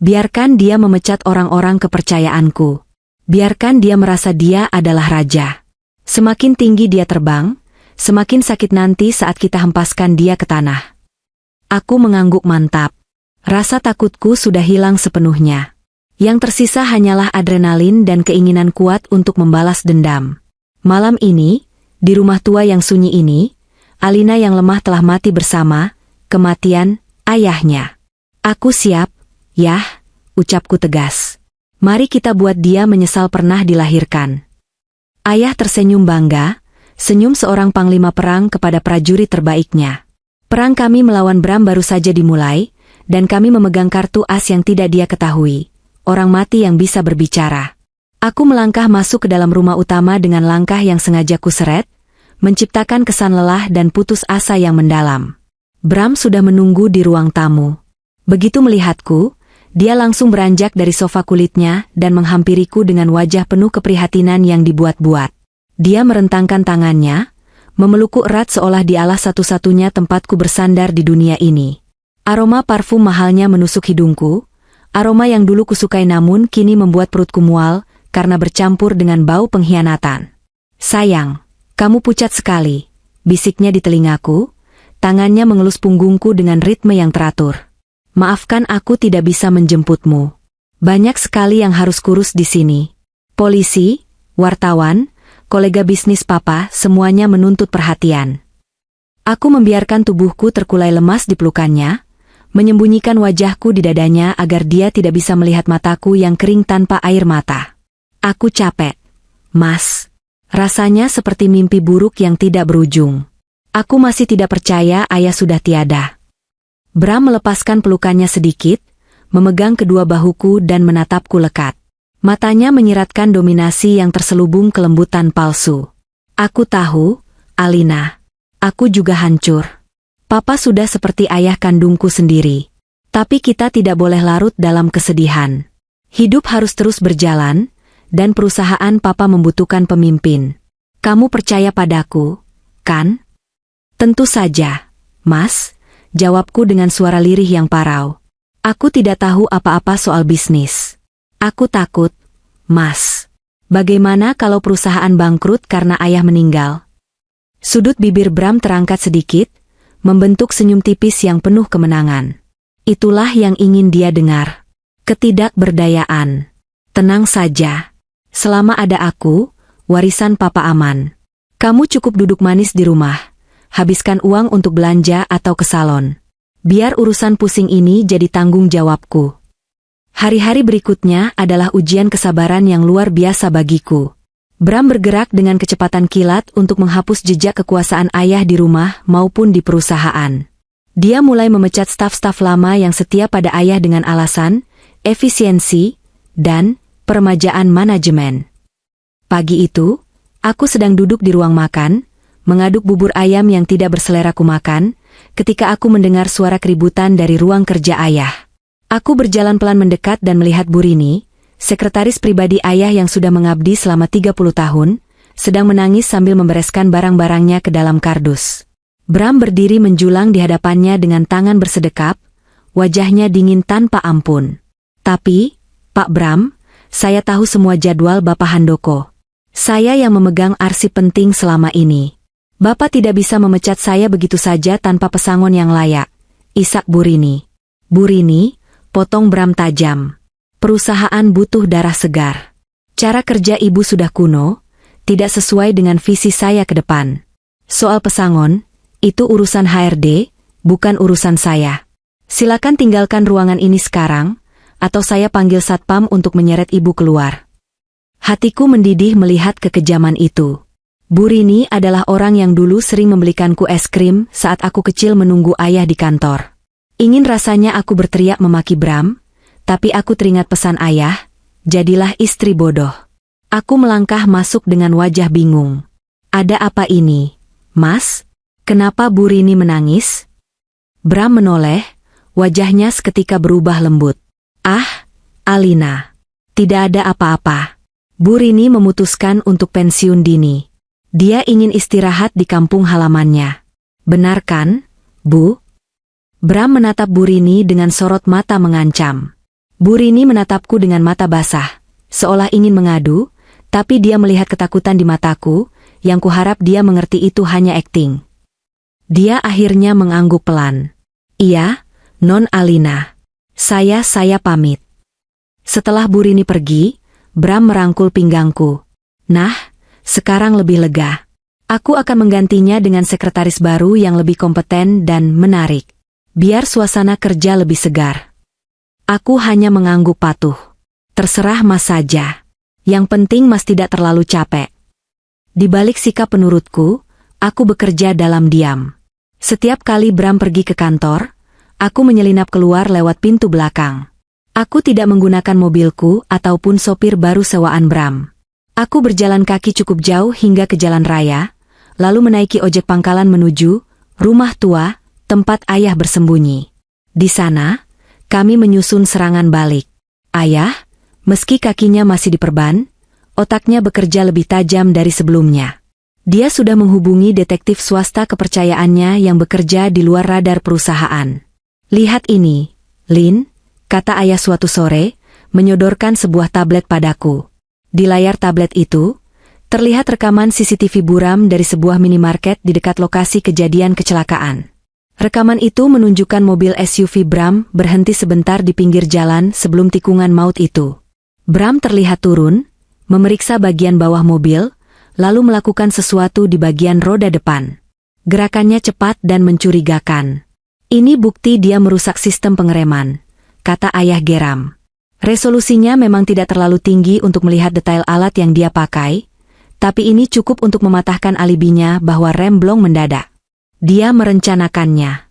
Biarkan dia memecat orang-orang kepercayaanku. Biarkan dia merasa dia adalah raja. Semakin tinggi dia terbang, semakin sakit nanti saat kita hempaskan dia ke tanah. Aku mengangguk mantap. Rasa takutku sudah hilang sepenuhnya. Yang tersisa hanyalah adrenalin dan keinginan kuat untuk membalas dendam. Malam ini, di rumah tua yang sunyi ini, Alina yang lemah telah mati bersama kematian ayahnya. Aku siap, yah, ucapku tegas. Mari kita buat dia menyesal pernah dilahirkan. Ayah tersenyum bangga, senyum seorang panglima perang kepada prajurit terbaiknya. Perang kami melawan Bram baru saja dimulai, dan kami memegang kartu as yang tidak dia ketahui. Orang mati yang bisa berbicara. Aku melangkah masuk ke dalam rumah utama dengan langkah yang sengaja kuseret, menciptakan kesan lelah dan putus asa yang mendalam. Bram sudah menunggu di ruang tamu. Begitu melihatku, dia langsung beranjak dari sofa kulitnya dan menghampiriku dengan wajah penuh keprihatinan yang dibuat-buat. Dia merentangkan tangannya, memelukku erat seolah dialah satu-satunya tempatku bersandar di dunia ini. Aroma parfum mahalnya menusuk hidungku, aroma yang dulu kusukai namun kini membuat perutku mual karena bercampur dengan bau pengkhianatan. Sayang, kamu pucat sekali, bisiknya di telingaku, tangannya mengelus punggungku dengan ritme yang teratur. Maafkan aku tidak bisa menjemputmu. Banyak sekali yang harus kurus di sini. Polisi, wartawan, kolega bisnis papa, semuanya menuntut perhatian. Aku membiarkan tubuhku terkulai lemas di pelukannya, menyembunyikan wajahku di dadanya agar dia tidak bisa melihat mataku yang kering tanpa air mata. Aku capek, Mas. Rasanya seperti mimpi buruk yang tidak berujung. Aku masih tidak percaya ayah sudah tiada. Bram melepaskan pelukannya sedikit, memegang kedua bahuku dan menatapku lekat. Matanya menyiratkan dominasi yang terselubung kelembutan palsu. Aku tahu, Alina. Aku juga hancur. Papa sudah seperti ayah kandungku sendiri. Tapi kita tidak boleh larut dalam kesedihan. Hidup harus terus berjalan, dan perusahaan Papa membutuhkan pemimpin. Kamu percaya padaku, kan? Tentu saja, Mas, jawabku dengan suara lirih yang parau. Aku tidak tahu apa-apa soal bisnis. Aku takut, Mas. Bagaimana kalau perusahaan bangkrut karena ayah meninggal? Sudut bibir Bram terangkat sedikit, membentuk senyum tipis yang penuh kemenangan. Itulah yang ingin dia dengar. Ketidakberdayaan. Tenang saja. Selama ada aku, warisan Papa aman. Kamu cukup duduk manis di rumah, habiskan uang untuk belanja atau ke salon. Biar urusan pusing ini jadi tanggung jawabku. Hari-hari berikutnya adalah ujian kesabaran yang luar biasa bagiku. Bram bergerak dengan kecepatan kilat untuk menghapus jejak kekuasaan ayah di rumah maupun di perusahaan. Dia mulai memecat staf-staf lama yang setia pada ayah dengan alasan efisiensi dan permajaan manajemen. Pagi itu, aku sedang duduk di ruang makan, mengaduk bubur ayam yang tidak berselera kumakan, ketika aku mendengar suara keributan dari ruang kerja ayah. Aku berjalan pelan mendekat dan melihat Burini, sekretaris pribadi ayah yang sudah mengabdi selama 30 tahun, sedang menangis sambil membereskan barang-barangnya ke dalam kardus. Bram berdiri menjulang di hadapannya dengan tangan bersedekap, wajahnya dingin tanpa ampun. Tapi, Pak Bram, saya tahu semua jadwal Bapak Handoko. Saya yang memegang arsip penting selama ini. Bapak tidak bisa memecat saya begitu saja tanpa pesangon yang layak. Isak Burini. Burini, potong Bram tajam. Perusahaan butuh darah segar. Cara kerja ibu sudah kuno, tidak sesuai dengan visi saya ke depan. Soal pesangon, itu urusan HRD, bukan urusan saya. Silakan tinggalkan ruangan ini sekarang, atau saya panggil satpam untuk menyeret ibu keluar. Hatiku mendidih melihat kekejaman itu. Burini adalah orang yang dulu sering membelikanku es krim saat aku kecil menunggu ayah di kantor. Ingin rasanya aku berteriak memaki Bram, tapi aku teringat pesan ayah, jadilah istri bodoh. Aku melangkah masuk dengan wajah bingung. Ada apa ini, Mas? Kenapa Burini menangis? Bram menoleh, wajahnya seketika berubah lembut. Ah, Alina. Tidak ada apa-apa. Burini memutuskan untuk pensiun dini. Dia ingin istirahat di kampung halamannya. Benar kan, Bu? Bram menatap Burini dengan sorot mata mengancam. Burini menatapku dengan mata basah, seolah ingin mengadu, tapi dia melihat ketakutan di mataku, yang kuharap dia mengerti itu hanya akting. Dia akhirnya mengangguk pelan. Iya, Non Alina. Saya pamit. Setelah Burini pergi, Bram merangkul pinggangku. Nah, sekarang lebih lega. Aku akan menggantinya dengan sekretaris baru yang lebih kompeten dan menarik. Biar suasana kerja lebih segar. Aku hanya mengangguk patuh. Terserah Mas saja. Yang penting Mas tidak terlalu capek. Di balik sikap penurutku, aku bekerja dalam diam. Setiap kali Bram pergi ke kantor, aku menyelinap keluar lewat pintu belakang. Aku tidak menggunakan mobilku ataupun sopir baru sewaan Bram. Aku berjalan kaki cukup jauh hingga ke jalan raya, lalu menaiki ojek pangkalan menuju rumah tua, tempat ayah bersembunyi. Di sana, kami menyusun serangan balik. Ayah, meski kakinya masih diperban, otaknya bekerja lebih tajam dari sebelumnya. Dia sudah menghubungi detektif swasta kepercayaannya yang bekerja di luar radar perusahaan. Lihat ini, Lin, kata ayah suatu sore, menyodorkan sebuah tablet padaku. Di layar tablet itu, terlihat rekaman CCTV buram dari sebuah minimarket di dekat lokasi kejadian kecelakaan. Rekaman itu menunjukkan mobil SUV Bram berhenti sebentar di pinggir jalan sebelum tikungan maut itu. Bram terlihat turun, memeriksa bagian bawah mobil, lalu melakukan sesuatu di bagian roda depan. Gerakannya cepat dan mencurigakan. Ini bukti dia merusak sistem pengereman, kata ayah geram. Resolusinya memang tidak terlalu tinggi untuk melihat detail alat yang dia pakai, tapi ini cukup untuk mematahkan alibinya bahwa rem blong mendadak. Dia merencanakannya.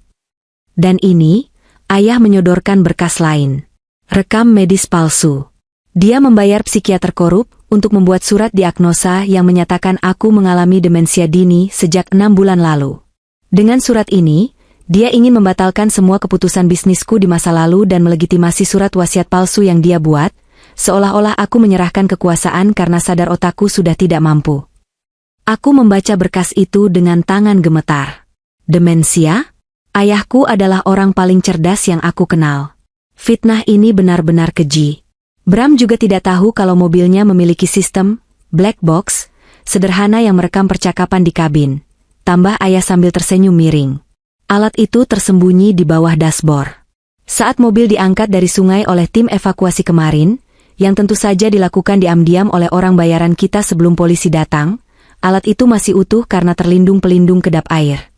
Dan ini, ayah menyodorkan berkas lain. Rekam medis palsu. Dia membayar psikiater korup untuk membuat surat diagnosa yang menyatakan aku mengalami demensia dini sejak 6 bulan lalu. Dengan surat ini, dia ingin membatalkan semua keputusan bisnisku di masa lalu dan melegitimasi surat wasiat palsu yang dia buat, seolah-olah aku menyerahkan kekuasaan karena sadar otakku sudah tidak mampu. Aku membaca berkas itu dengan tangan gemetar. Demensia? Ayahku adalah orang paling cerdas yang aku kenal. Fitnah ini benar-benar keji. Bram juga tidak tahu kalau mobilnya memiliki sistem black box sederhana yang merekam percakapan di kabin. Tambah ayah sambil tersenyum miring. Alat itu tersembunyi di bawah dashboard. Saat mobil diangkat dari sungai oleh tim evakuasi kemarin, yang tentu saja dilakukan diam-diam oleh orang bayaran kita sebelum polisi datang, alat itu masih utuh karena terlindung pelindung kedap air.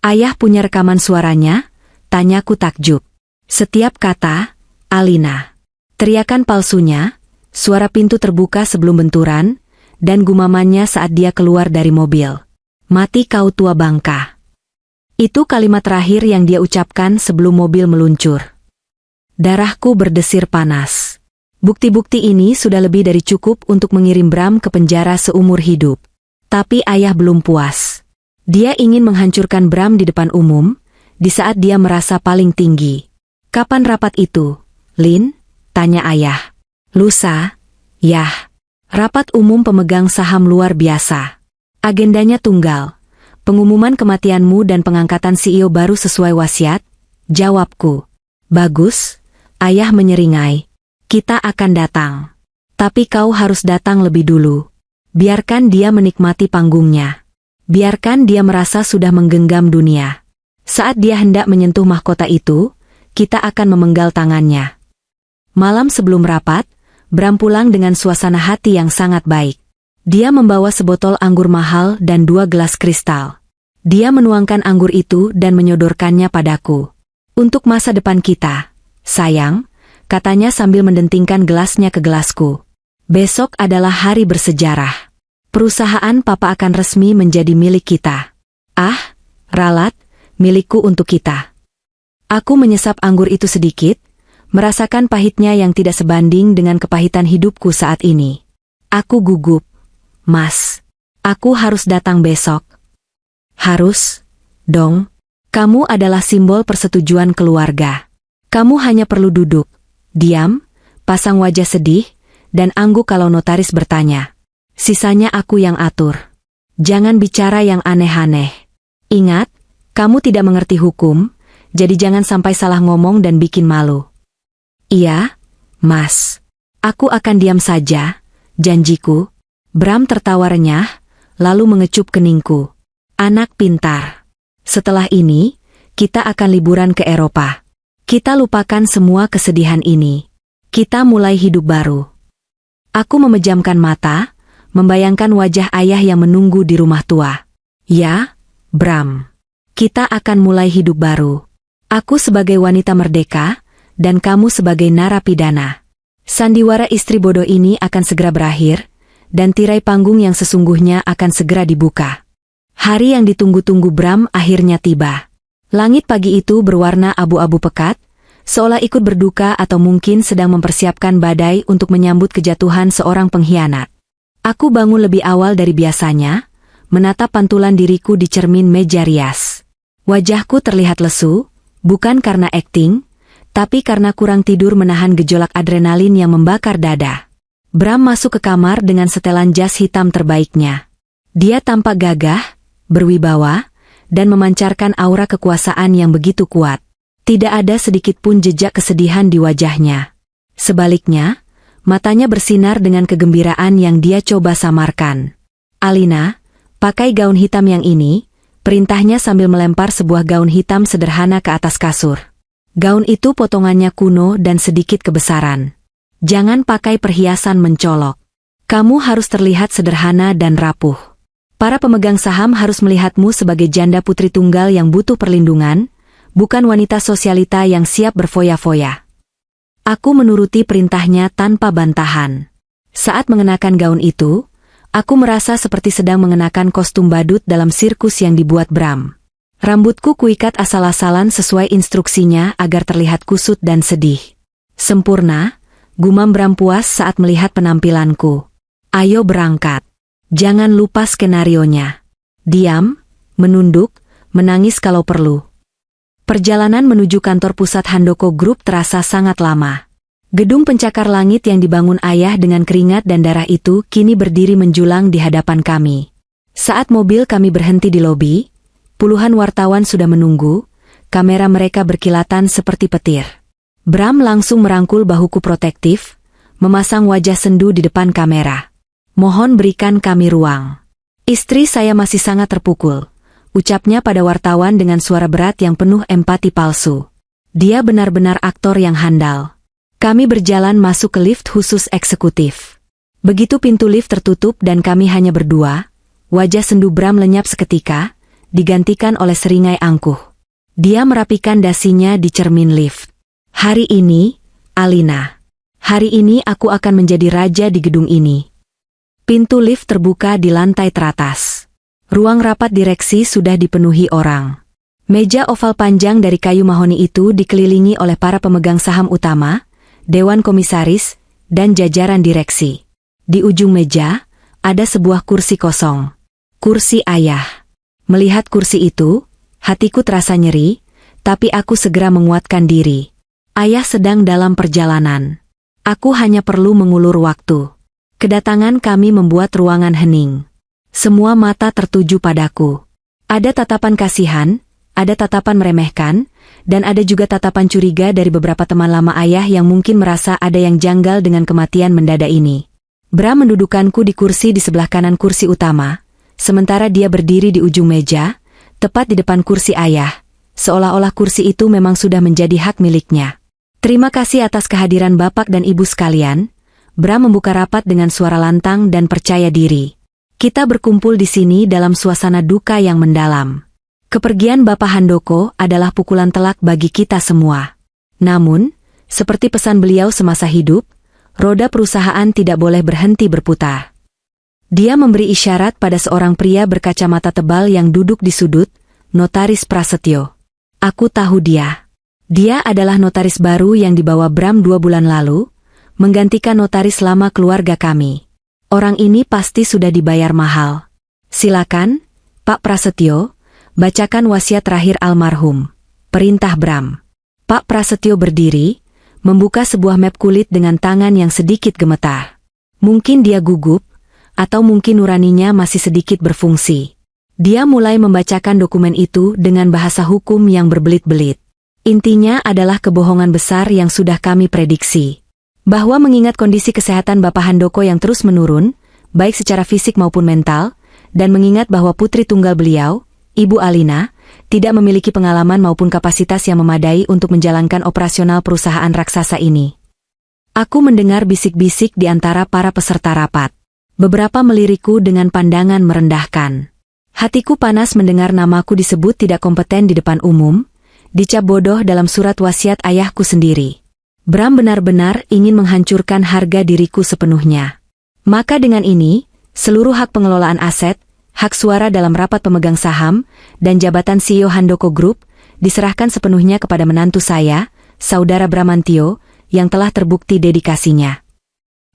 Ayah punya rekaman suaranya? Tanyaku takjub. Setiap kata, Alina. Teriakan palsunya, suara pintu terbuka sebelum benturan, dan gumamannya saat dia keluar dari mobil. Mati kau tua bangka. Itu kalimat terakhir yang dia ucapkan sebelum mobil meluncur. Darahku berdesir panas. Bukti-bukti ini sudah lebih dari cukup untuk mengirim Bram ke penjara seumur hidup. Tapi ayah belum puas. Dia ingin menghancurkan Bram di depan umum, di saat dia merasa paling tinggi. Kapan rapat itu, Lin? Tanya ayah. Lusa? Yah. Rapat umum pemegang saham luar biasa. Agendanya tunggal. Pengumuman kematianmu dan pengangkatan CEO baru sesuai wasiat? Jawabku. Bagus. Ayah menyeringai. Kita akan datang. Tapi kau harus datang lebih dulu. Biarkan dia menikmati panggungnya. Biarkan dia merasa sudah menggenggam dunia. Saat dia hendak menyentuh mahkota itu, kita akan memenggal tangannya. Malam sebelum rapat, Bram pulang dengan suasana hati yang sangat baik. Dia membawa sebotol anggur mahal dan 2 gelas kristal. Dia menuangkan anggur itu dan menyodorkannya padaku. Untuk masa depan kita, sayang, katanya sambil mendentingkan gelasnya ke gelasku. Besok adalah hari bersejarah. Perusahaan papa akan resmi menjadi milik kita. Ah, ralat, milikku untuk kita. Aku menyesap anggur itu sedikit, merasakan pahitnya yang tidak sebanding dengan kepahitan hidupku saat ini. Aku gugup. Mas, aku harus datang besok. Harus? Dong. Kamu adalah simbol persetujuan keluarga. Kamu hanya perlu duduk, diam, pasang wajah sedih, dan angguk kalau notaris bertanya. Sisanya aku yang atur. Jangan bicara yang aneh-aneh. Ingat, kamu tidak mengerti hukum, jadi jangan sampai salah ngomong dan bikin malu. Iya, Mas. Aku akan diam saja, janjiku. Bram tertawa renyah, lalu mengecup keningku. Anak pintar. Setelah ini, kita akan liburan ke Eropa. Kita lupakan semua kesedihan ini. Kita mulai hidup baru. Aku memejamkan mata, membayangkan wajah ayah yang menunggu di rumah tua. Ya, Bram. Kita akan mulai hidup baru. Aku sebagai wanita merdeka, dan kamu sebagai narapidana. Sandiwara istri bodoh ini akan segera berakhir, dan tirai panggung yang sesungguhnya akan segera dibuka. Hari yang ditunggu-tunggu Bram akhirnya tiba. Langit pagi itu berwarna abu-abu pekat, seolah ikut berduka atau mungkin sedang mempersiapkan badai untuk menyambut kejatuhan seorang pengkhianat. Aku bangun lebih awal dari biasanya, menatap pantulan diriku di cermin meja rias. Wajahku terlihat lesu, bukan karena akting, tapi karena kurang tidur menahan gejolak adrenalin yang membakar dada. Bram masuk ke kamar dengan setelan jas hitam terbaiknya. Dia tampak gagah, berwibawa, dan memancarkan aura kekuasaan yang begitu kuat. Tidak ada sedikit pun jejak kesedihan di wajahnya. Sebaliknya, matanya bersinar dengan kegembiraan yang dia coba samarkan. Alina, pakai gaun hitam yang ini, perintahnya sambil melempar sebuah gaun hitam sederhana ke atas kasur. Gaun itu potongannya kuno dan sedikit kebesaran. Jangan pakai perhiasan mencolok. Kamu harus terlihat sederhana dan rapuh. Para pemegang saham harus melihatmu sebagai janda putri tunggal yang butuh perlindungan, bukan wanita sosialita yang siap berfoya-foya. Aku menuruti perintahnya tanpa bantahan. Saat mengenakan gaun itu, aku merasa seperti sedang mengenakan kostum badut dalam sirkus yang dibuat Bram. Rambutku kuikat asal-asalan sesuai instruksinya agar terlihat kusut dan sedih. Sempurna, gumam Bram puas saat melihat penampilanku. Ayo berangkat. Jangan lupa skenarionya. Diam, menunduk, menangis kalau perlu. Perjalanan menuju kantor pusat Handoko Group terasa sangat lama. Gedung pencakar langit yang dibangun ayah dengan keringat dan darah itu kini berdiri menjulang di hadapan kami. Saat mobil kami berhenti di lobi, puluhan wartawan sudah menunggu, kamera mereka berkilatan seperti petir. Bram langsung merangkul bahuku protektif, memasang wajah sendu di depan kamera. Mohon berikan kami ruang. Istri saya masih sangat terpukul, ucapnya pada wartawan dengan suara berat yang penuh empati palsu. Dia benar-benar aktor yang handal. Kami berjalan masuk ke lift khusus eksekutif. Begitu pintu lift tertutup dan kami hanya berdua, wajah sendu Bram lenyap seketika, digantikan oleh seringai angkuh. Dia merapikan dasinya di cermin lift. Hari ini, Alina. Hari ini aku akan menjadi raja di gedung ini. Pintu lift terbuka di lantai teratas. Ruang rapat direksi sudah dipenuhi orang. Meja oval panjang dari kayu mahoni itu dikelilingi oleh para pemegang saham utama, dewan komisaris, dan jajaran direksi. Di ujung meja, ada sebuah kursi kosong. Kursi ayah. Melihat kursi itu, hatiku terasa nyeri, tapi aku segera menguatkan diri. Ayah sedang dalam perjalanan. Aku hanya perlu mengulur waktu. Kedatangan kami membuat ruangan hening. Semua mata tertuju padaku. Ada tatapan kasihan, ada tatapan meremehkan, dan ada juga tatapan curiga dari beberapa teman lama ayah yang mungkin merasa ada yang janggal dengan kematian mendadak ini. Bram mendudukanku di kursi di sebelah kanan kursi utama, sementara dia berdiri di ujung meja, tepat di depan kursi ayah, seolah-olah kursi itu memang sudah menjadi hak miliknya. Terima kasih atas kehadiran Bapak dan Ibu sekalian. Bram membuka rapat dengan suara lantang dan percaya diri. Kita berkumpul di sini dalam suasana duka yang mendalam. Kepergian Bapak Handoko adalah pukulan telak bagi kita semua. Namun, seperti pesan beliau semasa hidup, roda perusahaan tidak boleh berhenti berputar. Dia memberi isyarat pada seorang pria berkacamata tebal yang duduk di sudut, Notaris Prasetyo. Aku tahu dia. Dia adalah notaris baru yang dibawa Bram 2 bulan lalu, menggantikan notaris lama keluarga kami. Orang ini pasti sudah dibayar mahal. Silakan, Pak Prasetyo, bacakan wasiat terakhir almarhum. Perintah Bram. Pak Prasetyo berdiri, membuka sebuah map kulit dengan tangan yang sedikit gemetar. Mungkin dia gugup, atau mungkin nuraninya masih sedikit berfungsi. Dia mulai membacakan dokumen itu dengan bahasa hukum yang berbelit-belit. Intinya adalah kebohongan besar yang sudah kami prediksi. Bahwa mengingat kondisi kesehatan Bapak Handoko yang terus menurun, baik secara fisik maupun mental, dan mengingat bahwa putri tunggal beliau, Ibu Alina, tidak memiliki pengalaman maupun kapasitas yang memadai untuk menjalankan operasional perusahaan raksasa ini. Aku mendengar bisik-bisik di antara para peserta rapat. Beberapa melirikku dengan pandangan merendahkan. Hatiku panas mendengar namaku disebut tidak kompeten di depan umum, dicap bodoh dalam surat wasiat ayahku sendiri. Bram benar-benar ingin menghancurkan harga diriku sepenuhnya. Maka dengan ini, seluruh hak pengelolaan aset, hak suara dalam rapat pemegang saham, dan jabatan CEO Handoko Group, diserahkan sepenuhnya kepada menantu saya, Saudara Bramantio, yang telah terbukti dedikasinya.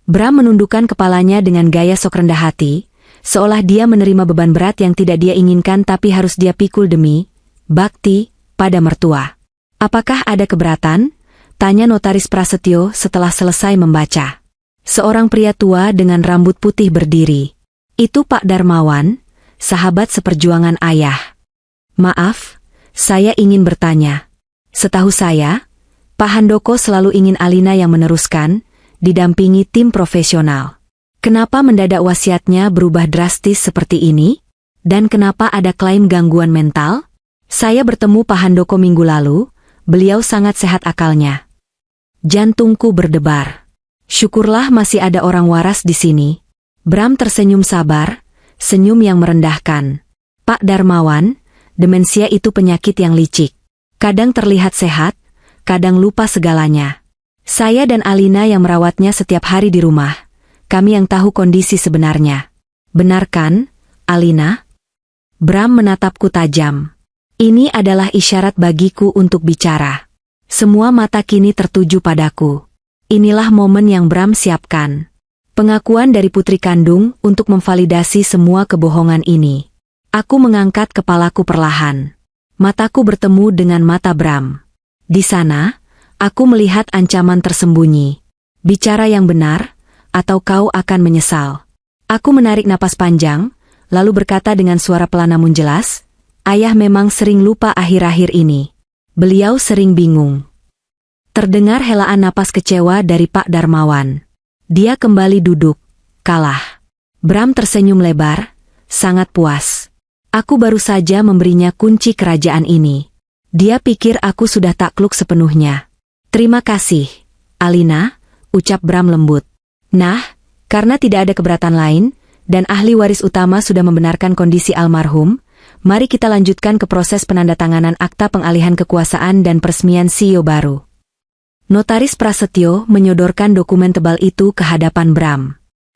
Bram menundukkan kepalanya dengan gaya sok rendah hati, seolah dia menerima beban berat yang tidak dia inginkan tapi harus dia pikul demi bakti pada mertua. Apakah ada keberatan? Tanya Notaris Prasetyo setelah selesai membaca. Seorang pria tua dengan rambut putih berdiri. Itu Pak Darmawan, sahabat seperjuangan ayah. Maaf, saya ingin bertanya. Setahu saya, Pak Handoko selalu ingin Alina yang meneruskan, didampingi tim profesional. Kenapa mendadak wasiatnya berubah drastis seperti ini? Dan kenapa ada klaim gangguan mental? Saya bertemu Pak Handoko minggu lalu, beliau sangat sehat akalnya. Jantungku berdebar. Syukurlah masih ada orang waras di sini. Bram tersenyum sabar, senyum yang merendahkan. Pak Darmawan, demensia itu penyakit yang licik. Kadang terlihat sehat, kadang lupa segalanya. Saya dan Alina yang merawatnya setiap hari di rumah. Kami yang tahu kondisi sebenarnya. Benar kan, Alina? Bram menatapku tajam. Ini adalah isyarat bagiku untuk bicara. Semua mata kini tertuju padaku. Inilah momen yang Bram siapkan. Pengakuan dari putri kandung untuk memvalidasi semua kebohongan ini. Aku mengangkat kepalaku perlahan. Mataku bertemu dengan mata Bram. Di sana, aku melihat ancaman tersembunyi. Bicara yang benar, atau kau akan menyesal. Aku menarik napas panjang, lalu berkata dengan suara pelan namun jelas, ayah memang sering lupa akhir-akhir ini. Beliau sering bingung. Terdengar helaan napas kecewa dari Pak Darmawan. Dia kembali duduk, kalah. Bram tersenyum lebar, sangat puas. Aku baru saja memberinya kunci kerajaan ini. Dia pikir aku sudah takluk sepenuhnya. Terima kasih, Alina, ucap Bram lembut. Nah, karena tidak ada keberatan lain, dan ahli waris utama sudah membenarkan kondisi almarhum, mari kita lanjutkan ke proses penandatanganan akta pengalihan kekuasaan dan peresmian CEO baru. Notaris Prasetyo menyodorkan dokumen tebal itu ke hadapan Bram.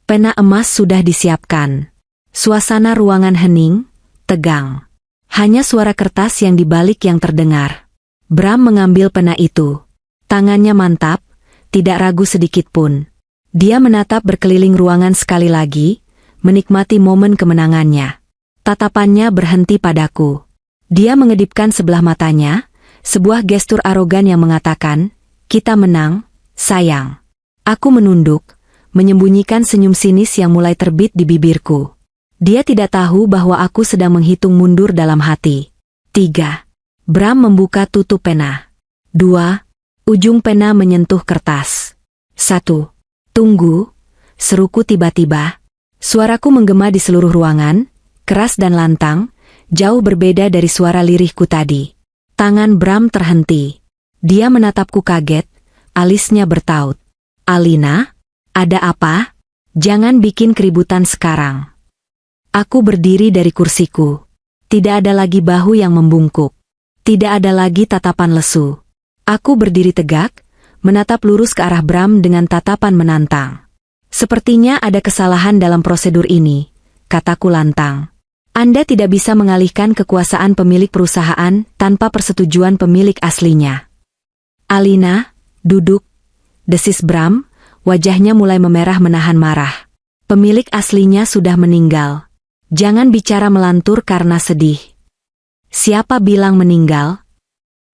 Pena emas sudah disiapkan. Suasana ruangan hening, tegang. Hanya suara kertas yang dibalik yang terdengar. Bram mengambil pena itu. Tangannya mantap, tidak ragu sedikit pun. Dia menatap berkeliling ruangan sekali lagi, menikmati momen kemenangannya. Tatapannya berhenti padaku. Dia mengedipkan sebelah matanya, sebuah gestur arogan yang mengatakan, kita menang, sayang. Aku menunduk, menyembunyikan senyum sinis yang mulai terbit di bibirku. Dia tidak tahu bahwa aku sedang menghitung mundur dalam hati. 3. Bram membuka tutup pena. 2. Ujung pena menyentuh kertas. 1. Tunggu, seruku tiba-tiba. Suaraku menggema di seluruh ruangan, keras dan lantang, jauh berbeda dari suara lirihku tadi. Tangan Bram terhenti. Dia menatapku kaget, alisnya bertaut. Alina, ada apa? Jangan bikin keributan sekarang. Aku berdiri dari kursiku. Tidak ada lagi bahu yang membungkuk. Tidak ada lagi tatapan lesu. Aku berdiri tegak, menatap lurus ke arah Bram dengan tatapan menantang. Sepertinya ada kesalahan dalam prosedur ini, kataku lantang. Anda tidak bisa mengalihkan kekuasaan pemilik perusahaan tanpa persetujuan pemilik aslinya. Alina, duduk, desis Bram, wajahnya mulai memerah menahan marah. Pemilik aslinya sudah meninggal. Jangan bicara melantur karena sedih. Siapa bilang meninggal?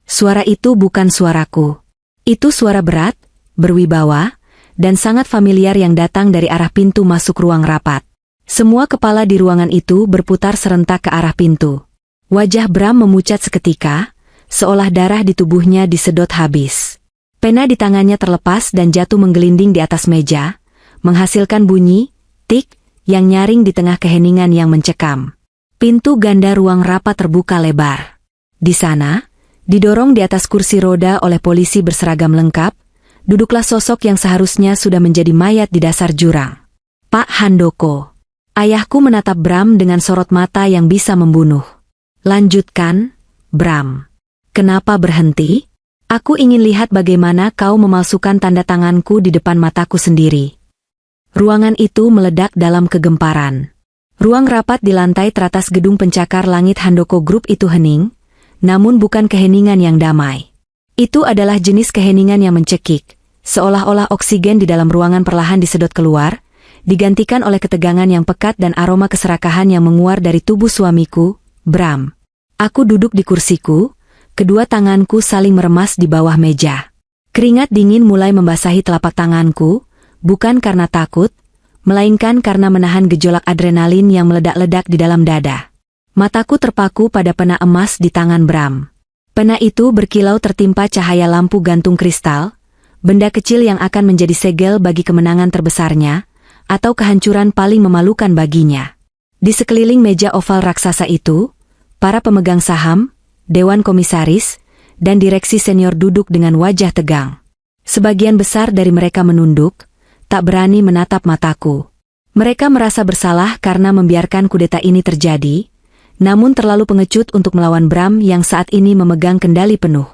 Suara itu bukan suaraku. Itu suara berat, berwibawa, dan sangat familiar yang datang dari arah pintu masuk ruang rapat. Semua kepala di ruangan itu berputar serentak ke arah pintu. Wajah Bram memucat seketika, seolah darah di tubuhnya disedot habis. Pena di tangannya terlepas dan jatuh menggelinding di atas meja, menghasilkan bunyi, tik, yang nyaring di tengah keheningan yang mencekam. Pintu ganda ruang rapat terbuka lebar. Di sana, didorong di atas kursi roda oleh polisi berseragam lengkap, duduklah sosok yang seharusnya sudah menjadi mayat di dasar jurang. Pak Handoko. Ayahku menatap Bram dengan sorot mata yang bisa membunuh. Lanjutkan, Bram. Kenapa berhenti? Aku ingin lihat bagaimana kau memalsukan tanda tanganku di depan mataku sendiri. Ruangan itu meledak dalam kegemparan. Ruang rapat di lantai teratas gedung pencakar langit Handoko Group itu hening, namun bukan keheningan yang damai. Itu adalah jenis keheningan yang mencekik, seolah-olah oksigen di dalam ruangan perlahan disedot keluar, digantikan oleh ketegangan yang pekat dan aroma keserakahan yang menguar dari tubuh suamiku, Bram. Aku duduk di kursiku, kedua tanganku saling meremas di bawah meja. Keringat dingin mulai membasahi telapak tanganku, bukan karena takut, melainkan karena menahan gejolak adrenalin yang meledak-ledak di dalam dada. Mataku terpaku pada pena emas di tangan Bram. Pena itu berkilau tertimpa cahaya lampu gantung kristal, benda kecil yang akan menjadi segel bagi kemenangan terbesarnya, atau kehancuran paling memalukan baginya. Di sekeliling meja oval raksasa itu, para pemegang saham, dewan komisaris, dan direksi senior duduk dengan wajah tegang. Sebagian besar dari mereka menunduk, tak berani menatap mataku. Mereka merasa bersalah karena membiarkan kudeta ini terjadi, namun terlalu pengecut untuk melawan Bram yang saat ini memegang kendali penuh.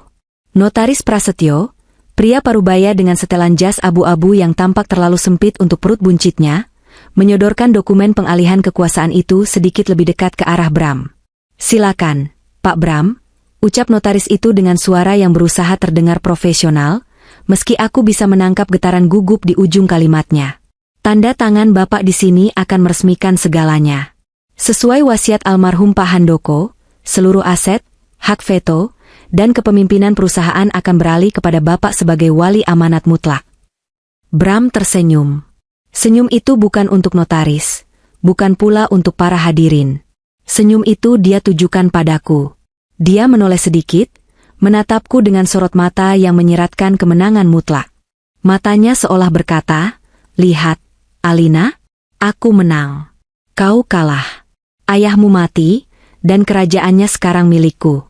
Notaris Prasetyo, Pria parubaya dengan setelan jas abu-abu yang tampak terlalu sempit untuk perut buncitnya, menyodorkan dokumen pengalihan kekuasaan itu sedikit lebih dekat ke arah Bram. "Silakan, Pak Bram," ucap notaris itu dengan suara yang berusaha terdengar profesional, meski aku bisa menangkap getaran gugup di ujung kalimatnya. "Tanda tangan Bapak di sini akan meresmikan segalanya. Sesuai wasiat almarhum Pak Handoko, seluruh aset, hak veto, dan kepemimpinan perusahaan akan beralih kepada Bapak sebagai wali amanat mutlak." Bram tersenyum. Senyum itu bukan untuk notaris, bukan pula untuk para hadirin. Senyum itu dia tujukan padaku. Dia menoleh sedikit, menatapku dengan sorot mata yang menyiratkan kemenangan mutlak. Matanya seolah berkata, "Lihat, Alina, aku menang. Kau kalah. Ayahmu mati, dan kerajaannya sekarang milikku."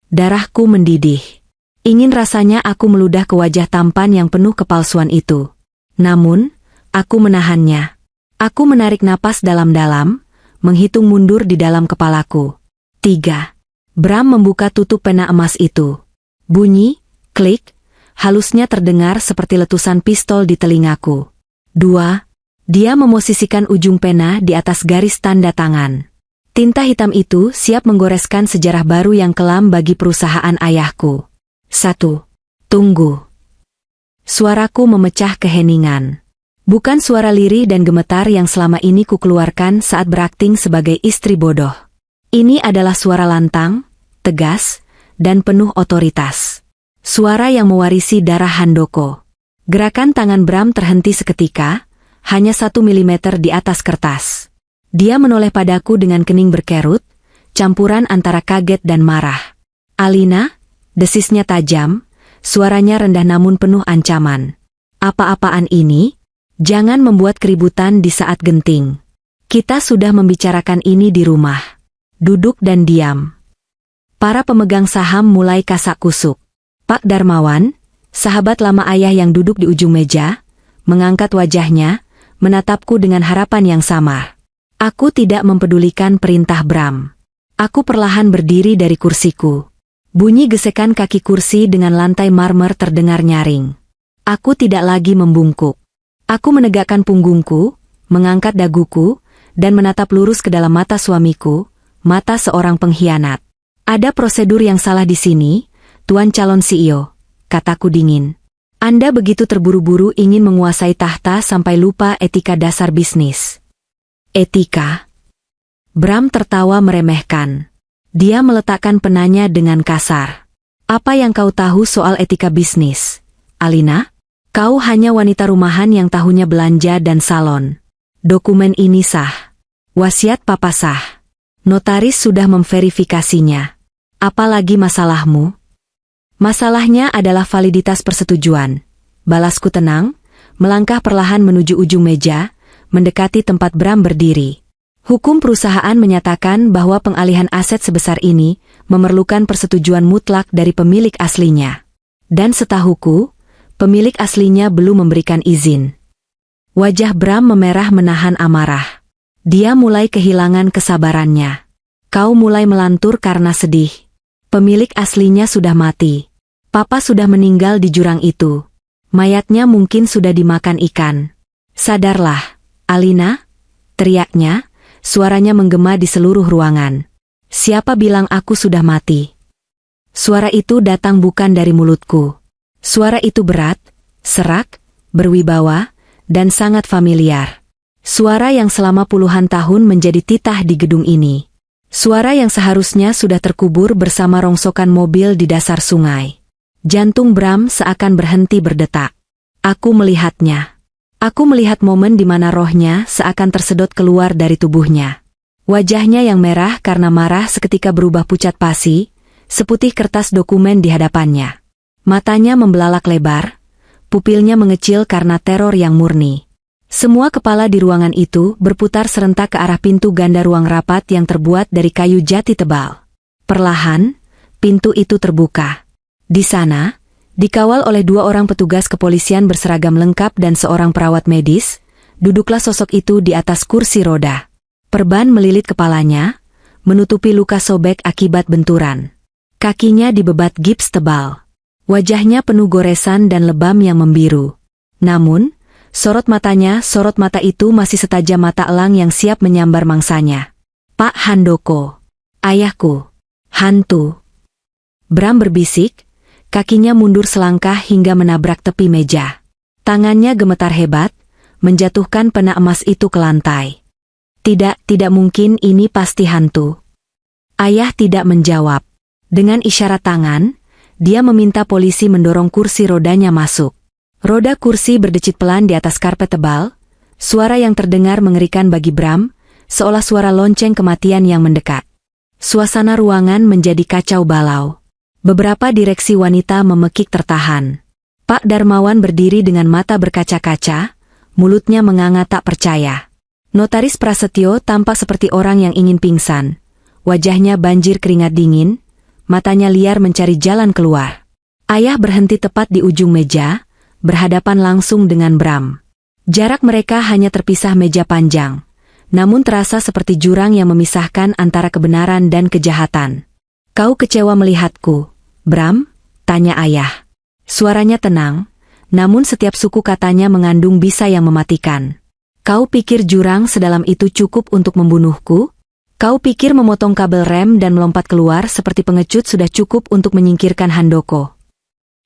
Darahku mendidih. Ingin rasanya aku meludah ke wajah tampan yang penuh kepalsuan itu. Namun, aku menahannya. Aku menarik napas dalam-dalam, menghitung mundur di dalam kepalaku. 3. Bram membuka tutup pena emas itu. Bunyi, klik, halusnya terdengar seperti letusan pistol di telingaku. 2. Dia memosisikan ujung pena di atas garis tanda tangan. Tinta hitam itu siap menggoreskan sejarah baru yang kelam bagi perusahaan ayahku. 1. Tunggu. Suaraku memecah keheningan. Bukan suara lirih dan gemetar yang selama ini kukeluarkan saat berakting sebagai istri bodoh. Ini adalah suara lantang, tegas, dan penuh otoritas. Suara yang mewarisi darah Handoko. Gerakan tangan Bram terhenti seketika, hanya 1 milimeter di atas kertas. Dia menoleh padaku dengan kening berkerut, campuran antara kaget dan marah. "Alina," desisnya tajam, suaranya rendah namun penuh ancaman. "Apa-apaan ini? Jangan membuat keributan di saat genting. Kita sudah membicarakan ini di rumah. Duduk dan diam." Para pemegang saham mulai kasak-kusuk. Pak Darmawan, sahabat lama ayah yang duduk di ujung meja, mengangkat wajahnya, menatapku dengan harapan yang samar. Aku tidak mempedulikan perintah Bram. Aku perlahan berdiri dari kursiku. Bunyi gesekan kaki kursi dengan lantai marmer terdengar nyaring. Aku tidak lagi membungkuk. Aku menegakkan punggungku, mengangkat daguku, dan menatap lurus ke dalam mata suamiku, mata seorang pengkhianat. "Ada prosedur yang salah di sini, Tuan calon CEO," kataku dingin. "Anda begitu terburu-buru ingin menguasai tahta sampai lupa etika dasar bisnis." "Etika?" Bram tertawa meremehkan. Dia meletakkan penanya dengan kasar. "Apa yang kau tahu soal etika bisnis, Alina? Kau hanya wanita rumahan yang tahunya belanja dan salon. Dokumen ini sah. Wasiat papa sah. Notaris sudah memverifikasinya. Apalagi masalahmu?" "Masalahnya adalah validitas persetujuan," balasku tenang, melangkah perlahan menuju ujung meja, mendekati tempat Bram berdiri. "Hukum perusahaan menyatakan bahwa pengalihan aset sebesar ini memerlukan persetujuan mutlak dari pemilik aslinya. Dan setahuku, pemilik aslinya belum memberikan izin." Wajah Bram memerah menahan amarah. Dia mulai kehilangan kesabarannya. "Kau mulai melantur karena sedih. Pemilik aslinya sudah mati. Papa sudah meninggal di jurang itu. Mayatnya mungkin sudah dimakan ikan. Sadarlah, Alina," teriaknya, suaranya menggema di seluruh ruangan. "Siapa bilang aku sudah mati?" Suara itu datang bukan dari mulutku. Suara itu berat, serak, berwibawa, dan sangat familiar. Suara yang selama puluhan tahun menjadi titah di gedung ini. Suara yang seharusnya sudah terkubur bersama rongsokan mobil di dasar sungai. Jantung Bram seakan berhenti berdetak. Aku melihatnya. Aku melihat momen di mana rohnya seakan tersedot keluar dari tubuhnya. Wajahnya yang merah karena marah seketika berubah pucat pasi, seputih kertas dokumen di hadapannya. Matanya membelalak lebar, pupilnya mengecil karena teror yang murni. Semua kepala di ruangan itu berputar serentak ke arah pintu ganda ruang rapat yang terbuat dari kayu jati tebal. Perlahan, pintu itu terbuka. Di sana, dikawal oleh 2 orang petugas kepolisian berseragam lengkap dan seorang perawat medis, duduklah sosok itu di atas kursi roda. Perban melilit kepalanya, menutupi luka sobek akibat benturan. Kakinya dibebat gips tebal. Wajahnya penuh goresan dan lebam yang membiru. Namun, sorot mata itu masih setajam mata elang yang siap menyambar mangsanya. Pak Handoko. Ayahku. Hantu. Bram berbisik, kakinya mundur selangkah hingga menabrak tepi meja. Tangannya gemetar hebat, menjatuhkan pena emas itu ke lantai. Tidak mungkin, ini pasti hantu. Ayah tidak menjawab. Dengan isyarat tangan, dia meminta polisi mendorong kursi rodanya masuk. Roda kursi berdecit pelan di atas karpet tebal, suara yang terdengar mengerikan bagi Bram, seolah suara lonceng kematian yang mendekat. Suasana ruangan menjadi kacau balau. Beberapa direksi wanita memekik tertahan. Pak Darmawan berdiri dengan mata berkaca-kaca, mulutnya menganga tak percaya. Notaris Prasetyo tampak seperti orang yang ingin pingsan. Wajahnya banjir keringat dingin, matanya liar mencari jalan keluar. Ayah berhenti tepat di ujung meja, berhadapan langsung dengan Bram. Jarak mereka hanya terpisah meja panjang, namun terasa seperti jurang yang memisahkan antara kebenaran dan kejahatan. Kau kecewa melihatku, Bram? Tanya ayah. Suaranya tenang, namun setiap suku katanya mengandung bisa yang mematikan. Kau pikir jurang sedalam itu cukup untuk membunuhku? Kau pikir memotong kabel rem dan melompat keluar seperti pengecut sudah cukup untuk menyingkirkan Handoko?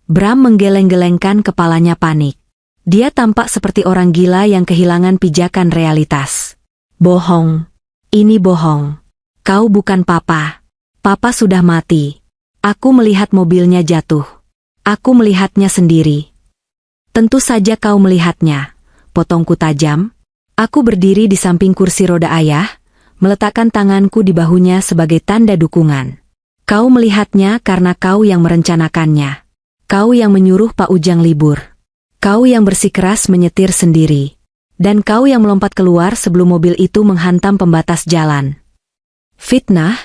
Bram menggeleng-gelengkan kepalanya panik. Dia tampak seperti orang gila yang kehilangan pijakan realitas. Bohong. Ini bohong. Kau bukan papa. Papa sudah mati. Aku melihat mobilnya jatuh. Aku melihatnya sendiri. Tentu saja kau melihatnya. Potongku tajam. Aku berdiri di samping kursi roda ayah, meletakkan tanganku di bahunya sebagai tanda dukungan. Kau melihatnya karena kau yang merencanakannya. Kau yang menyuruh Pak Ujang libur. Kau yang bersikeras menyetir sendiri. Dan kau yang melompat keluar sebelum mobil itu menghantam pembatas jalan. Fitnah,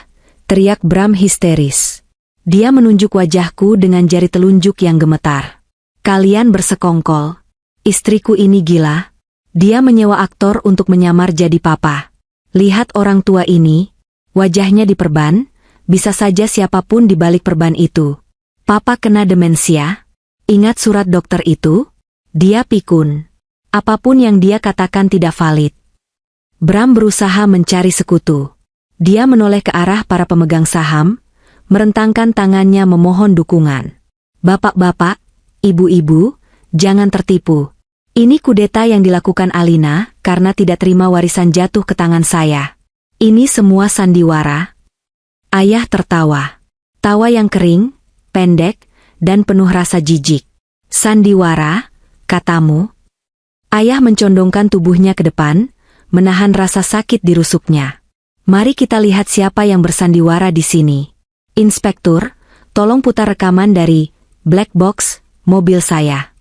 teriak Bram histeris. Dia menunjuk wajahku dengan jari telunjuk yang gemetar. Kalian bersekongkol. Istriku ini gila. Dia menyewa aktor untuk menyamar jadi papa. Lihat orang tua ini, wajahnya diperban, bisa saja siapapun di balik perban itu. Papa kena demensia. Ingat surat dokter itu? Dia pikun. Apapun yang dia katakan tidak valid. Bram berusaha mencari sekutu. Dia menoleh ke arah para pemegang saham, merentangkan tangannya memohon dukungan. Bapak-bapak, ibu-ibu, jangan tertipu. Ini kudeta yang dilakukan Alina karena tidak terima warisan jatuh ke tangan saya. Ini semua sandiwara. Ayah tertawa. Tawa yang kering, pendek, dan penuh rasa jijik. Sandiwara, katamu? Ayah mencondongkan tubuhnya ke depan, menahan rasa sakit di rusuknya. Mari kita lihat siapa yang bersandiwara di sini. Inspektur, tolong putar rekaman dari black box mobil saya.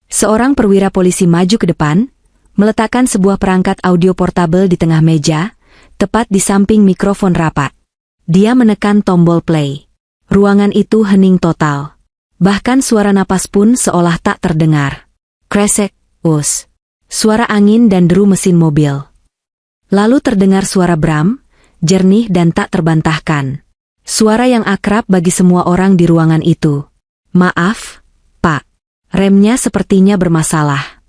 Seorang perwira polisi maju ke depan, meletakkan sebuah perangkat audio portabel di tengah meja, tepat di samping mikrofon rapat. Dia menekan tombol play. Ruangan itu hening total. Bahkan suara napas pun seolah tak terdengar. Kresek, us. Suara angin dan deru mesin mobil. Lalu terdengar suara Bram, jernih dan tak terbantahkan. Suara yang akrab bagi semua orang di ruangan itu. Maaf, Pak. Remnya sepertinya bermasalah.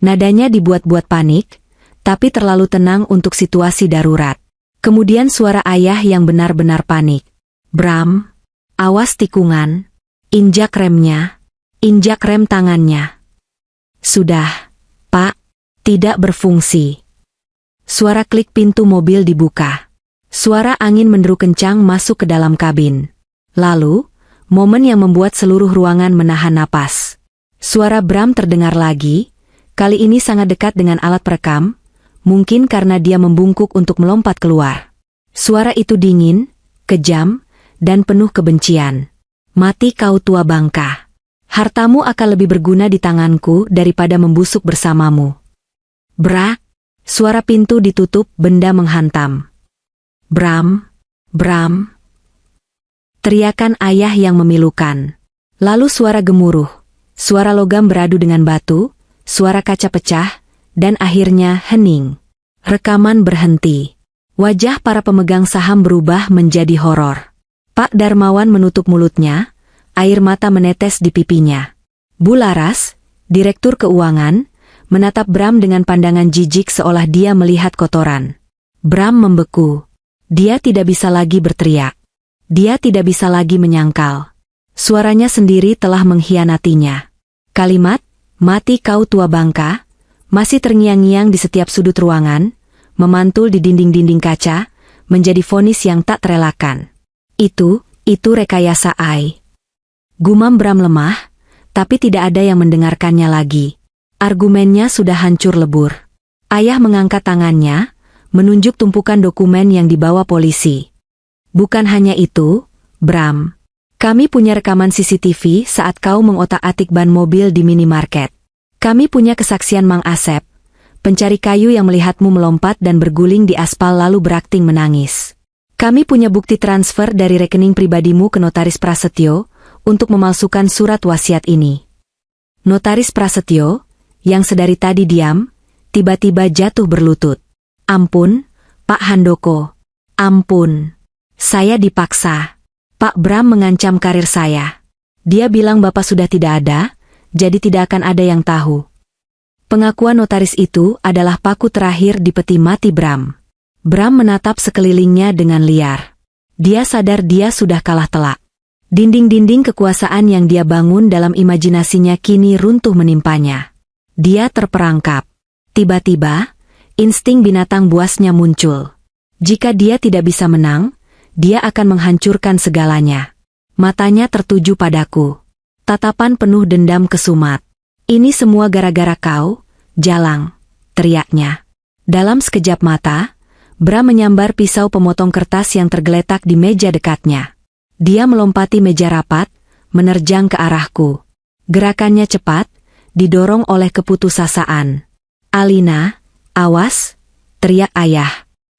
Nadanya dibuat-buat panik, tapi terlalu tenang untuk situasi darurat. Kemudian suara ayah yang benar-benar panik. Bram, awas tikungan. Injak remnya. Injak rem tangannya. Sudah, Pak. Tidak berfungsi. Suara klik pintu mobil dibuka. Suara angin menderu kencang masuk ke dalam kabin. Lalu, momen yang membuat seluruh ruangan menahan napas. Suara Bram terdengar lagi, kali ini sangat dekat dengan alat perekam, mungkin karena dia membungkuk untuk melompat keluar. Suara itu dingin, kejam, dan penuh kebencian. Mati kau tua bangka. Hartamu akan lebih berguna di tanganku daripada membusuk bersamamu. Brak! Suara pintu ditutup, benda menghantam. Bram! Bram! Teriakan ayah yang memilukan. Lalu suara gemuruh. Suara logam beradu dengan batu, suara kaca pecah, dan akhirnya hening. Rekaman berhenti. Wajah para pemegang saham berubah menjadi horor. Pak Darmawan menutup mulutnya, air mata menetes di pipinya. Bu Laras, Direktur Keuangan, menatap Bram dengan pandangan jijik seolah dia melihat kotoran. Bram membeku. Dia tidak bisa lagi berteriak. Dia tidak bisa lagi menyangkal. Suaranya sendiri telah mengkhianatinya. Kalimat, "Mati kau tua bangka," masih terngiang-ngiang di setiap sudut ruangan, memantul di dinding-dinding kaca, menjadi vonis yang tak terelakkan. Itu rekayasa Ai. Gumam Bram lemah, tapi tidak ada yang mendengarkannya lagi. Argumennya sudah hancur lebur. Ayah mengangkat tangannya, menunjuk tumpukan dokumen yang dibawa polisi. Bukan hanya itu, Bram. Kami punya rekaman CCTV saat kau mengotak-atik ban mobil di minimarket. Kami punya kesaksian Mang Asep, pencari kayu yang melihatmu melompat dan berguling di aspal lalu berakting menangis. Kami punya bukti transfer dari rekening pribadimu ke Notaris Prasetyo untuk memalsukan surat wasiat ini. Notaris Prasetyo, yang sedari tadi diam, tiba-tiba jatuh berlutut. Ampun, Pak Handoko. Ampun. Saya dipaksa. Pak Bram mengancam karir saya. Dia bilang Bapak sudah tidak ada, jadi tidak akan ada yang tahu. Pengakuan notaris itu adalah paku terakhir di peti mati Bram. Bram menatap sekelilingnya dengan liar. Dia sadar dia sudah kalah telak. Dinding-dinding kekuasaan yang dia bangun dalam imajinasinya kini runtuh menimpanya. Dia terperangkap. Tiba-tiba, insting binatang buasnya muncul. Jika dia tidak bisa menang, dia akan menghancurkan segalanya. Matanya tertuju padaku. Tatapan penuh dendam kesumat. Ini semua gara-gara kau, Jalang, teriaknya. Dalam sekejap mata, Bram menyambar pisau pemotong kertas yang tergeletak di meja dekatnya. Dia melompati meja rapat, menerjang ke arahku. Gerakannya cepat, didorong oleh keputusasaan. "Alina, awas!" teriak ayah.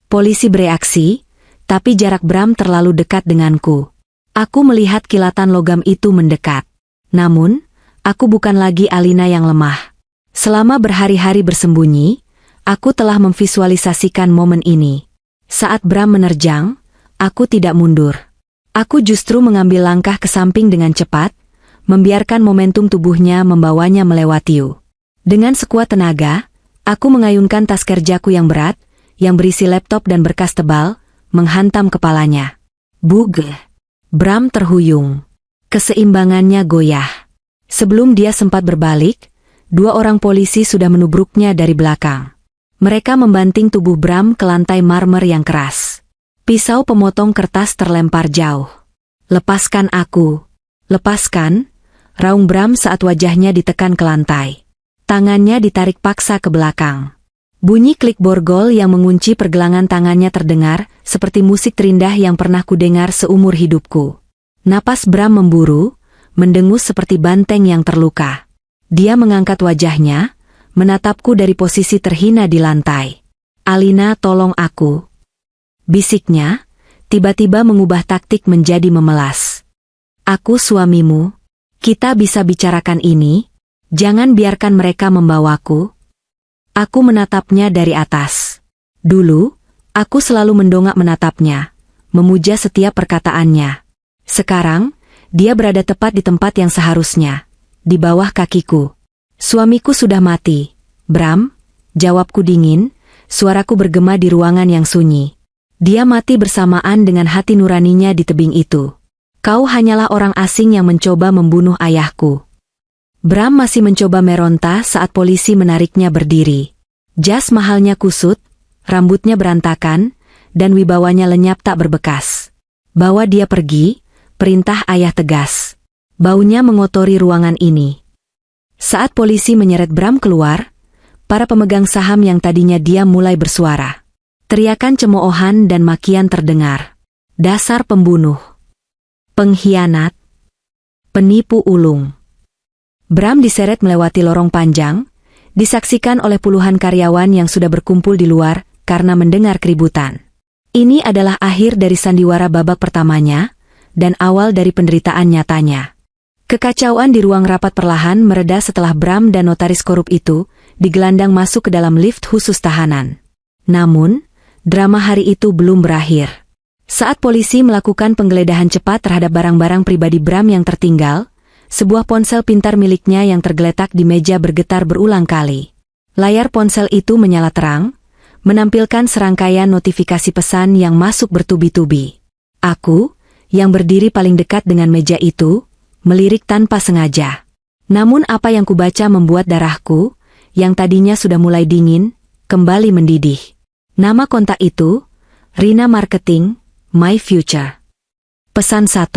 Polisi bereaksi, tapi jarak Bram terlalu dekat denganku. Aku melihat kilatan logam itu mendekat. Namun, aku bukan lagi Alina yang lemah. Selama berhari-hari bersembunyi, aku telah memvisualisasikan momen ini. Saat Bram menerjang, aku tidak mundur. Aku justru mengambil langkah ke samping dengan cepat, membiarkan momentum tubuhnya membawanya melewatiku. Dengan sekuat tenaga, aku mengayunkan tas kerjaku yang berat, yang berisi laptop dan berkas tebal, menghantam kepalanya. Bug! Bram terhuyung. Keseimbangannya goyah. Sebelum dia sempat berbalik, 2 orang polisi sudah menubruknya dari belakang. Mereka membanting tubuh Bram ke lantai marmer yang keras. Pisau pemotong kertas terlempar jauh. "Lepaskan aku! Lepaskan!" raung Bram saat wajahnya ditekan ke lantai. Tangannya ditarik paksa ke belakang. Bunyi klik borgol yang mengunci pergelangan tangannya terdengar, seperti musik terindah yang pernah kudengar seumur hidupku. Napas Bram memburu, mendengus seperti banteng yang terluka. Dia mengangkat wajahnya, menatapku dari posisi terhina di lantai. "Alina, tolong aku!" bisiknya, tiba-tiba mengubah taktik menjadi memelas. "Aku suamimu. Kita bisa bicarakan ini, jangan biarkan mereka membawaku." Aku menatapnya dari atas. Dulu, aku selalu mendongak menatapnya, memuja setiap perkataannya. Sekarang, dia berada tepat di tempat yang seharusnya, di bawah kakiku. "Suamiku sudah mati, Bram," jawabku dingin, suaraku bergema di ruangan yang sunyi. "Dia mati bersamaan dengan hati nuraninya di tebing itu. Kau hanyalah orang asing yang mencoba membunuh ayahku." Bram masih mencoba meronta saat polisi menariknya berdiri. Jas mahalnya kusut, rambutnya berantakan, dan wibawanya lenyap tak berbekas. "Bawa dia pergi," perintah ayah tegas. Baunya mengotori ruangan ini. Saat polisi menyeret Bram keluar, para pemegang saham yang tadinya diam mulai bersuara. Teriakan cemoohan dan makian terdengar. "Dasar pembunuh! Pengkhianat! Penipu ulung!" Bram diseret melewati lorong panjang, disaksikan oleh puluhan karyawan yang sudah berkumpul di luar karena mendengar keributan. Ini adalah akhir dari sandiwara babak pertamanya, dan awal dari penderitaan nyatanya. Kekacauan di ruang rapat perlahan mereda setelah Bram dan notaris korup itu digelandang masuk ke dalam lift khusus tahanan. Namun, drama hari itu belum berakhir. Saat polisi melakukan penggeledahan cepat terhadap barang-barang pribadi Bram yang tertinggal, sebuah ponsel pintar miliknya yang tergeletak di meja bergetar berulang kali. Layar ponsel itu menyala terang, menampilkan serangkaian notifikasi pesan yang masuk bertubi-tubi. Aku, yang berdiri paling dekat dengan meja itu, melirik tanpa sengaja. Namun apa yang kubaca membuat darahku, yang tadinya sudah mulai dingin, kembali mendidih. Nama kontak itu, Rina Marketing, My Future. Pesan 1,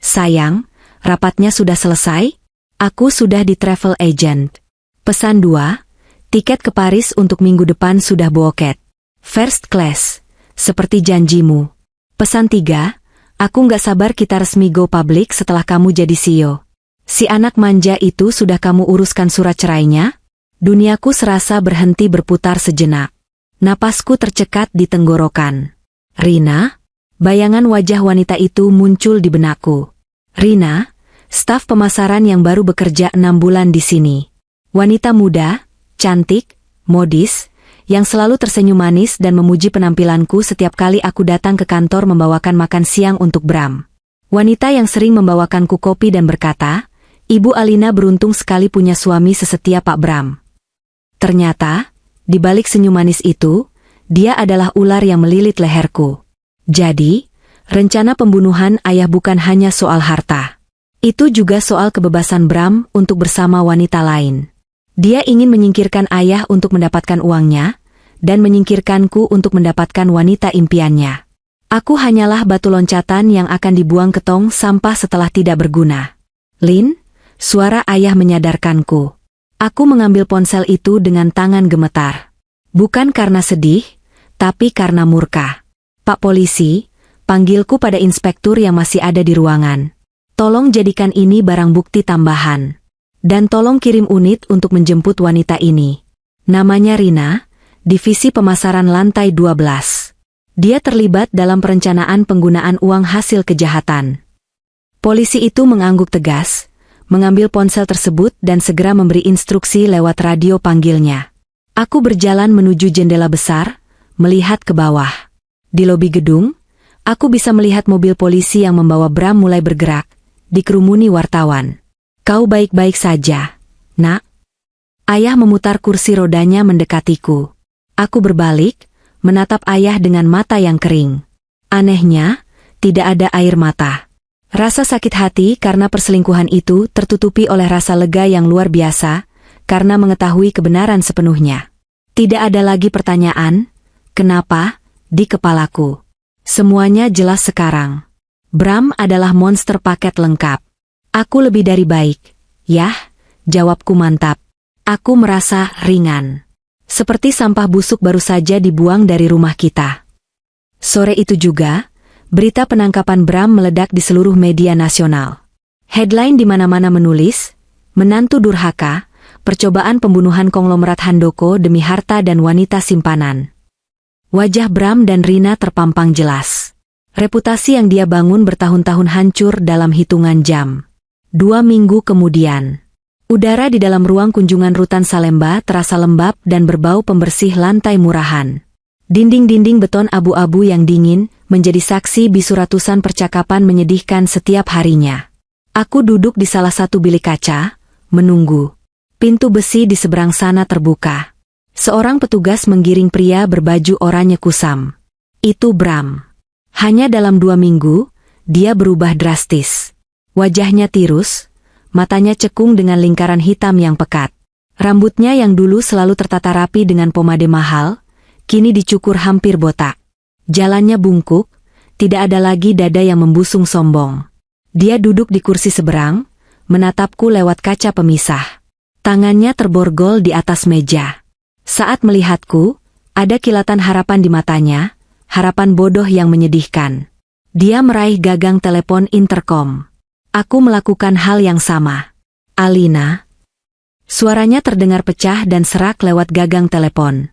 sayang, rapatnya sudah selesai? Aku sudah di travel agent. Pesan 2, tiket ke Paris untuk minggu depan sudah booket. First class, seperti janjimu. Pesan 3, aku nggak sabar kita resmi go public setelah kamu jadi CEO. Si anak manja itu sudah kamu uruskan surat cerainya? Duniaku serasa berhenti berputar sejenak. Napasku tercekat di tenggorokan. Rina? Bayangan wajah wanita itu muncul di benakku. Rina, staf pemasaran yang baru bekerja 6 bulan di sini. Wanita muda, cantik, modis, yang selalu tersenyum manis dan memuji penampilanku setiap kali aku datang ke kantor membawakan makan siang untuk Bram. Wanita yang sering membawakanku kopi dan berkata, Ibu Alina beruntung sekali punya suami sesetia Pak Bram. Ternyata, di balik senyum manis itu, dia adalah ular yang melilit leherku. Jadi, rencana pembunuhan ayah bukan hanya soal harta. Itu juga soal kebebasan Bram untuk bersama wanita lain. Dia ingin menyingkirkan ayah untuk mendapatkan uangnya, dan menyingkirkanku untuk mendapatkan wanita impiannya. Aku hanyalah batu loncatan yang akan dibuang ke tong sampah setelah tidak berguna. Lin, suara ayah menyadarkanku. Aku mengambil ponsel itu dengan tangan gemetar. Bukan karena sedih, tapi karena murka. Pak Polisi, panggilku pada inspektur yang masih ada di ruangan. Tolong jadikan ini barang bukti tambahan. Dan tolong kirim unit untuk menjemput wanita ini. Namanya Rina, Divisi Pemasaran Lantai 12. Dia terlibat dalam perencanaan penggunaan uang hasil kejahatan. Polisi itu mengangguk tegas, mengambil ponsel tersebut dan segera memberi instruksi lewat radio panggilnya. Aku berjalan menuju jendela besar, melihat ke bawah. Di lobi gedung, aku bisa melihat mobil polisi yang membawa Bram mulai bergerak, dikerumuni wartawan. Kau baik-baik saja, nak? Ayah memutar kursi rodanya mendekatiku. Aku berbalik, menatap ayah dengan mata yang kering. Anehnya, tidak ada air mata. Rasa sakit hati karena perselingkuhan itu tertutupi oleh rasa lega yang luar biasa, karena mengetahui kebenaran sepenuhnya. Tidak ada lagi pertanyaan, kenapa, di kepalaku. Semuanya jelas sekarang. Bram adalah monster paket lengkap. Aku lebih dari baik. Yah, jawabku mantap. Aku merasa ringan. Seperti sampah busuk baru saja dibuang dari rumah kita. Sore itu juga, berita penangkapan Bram meledak di seluruh media nasional. Headline di mana-mana menulis, menantu durhaka, percobaan pembunuhan konglomerat Handoko demi harta dan wanita simpanan. Wajah Bram dan Rina terpampang jelas. Reputasi yang dia bangun bertahun-tahun hancur dalam hitungan jam. 2 minggu kemudian, udara di dalam ruang kunjungan Rutan Salemba terasa lembab dan berbau pembersih lantai murahan. Dinding-dinding beton abu-abu yang dingin menjadi saksi bisu ratusan percakapan menyedihkan setiap harinya. Aku duduk di salah satu bilik kaca, menunggu. Pintu besi di seberang sana terbuka. Seorang petugas menggiring pria berbaju oranye kusam. Itu Bram. Hanya dalam 2 minggu, dia berubah drastis. Wajahnya tirus, matanya cekung dengan lingkaran hitam yang pekat. Rambutnya yang dulu selalu tertata rapi dengan pomade mahal, kini dicukur hampir botak. Jalannya bungkuk, tidak ada lagi dada yang membusung sombong. Dia duduk di kursi seberang, menatapku lewat kaca pemisah. Tangannya terborgol di atas meja. Saat melihatku, ada kilatan harapan di matanya, harapan bodoh yang menyedihkan. Dia meraih gagang telepon interkom. Aku melakukan hal yang sama. Alina. Suaranya terdengar pecah dan serak lewat gagang telepon.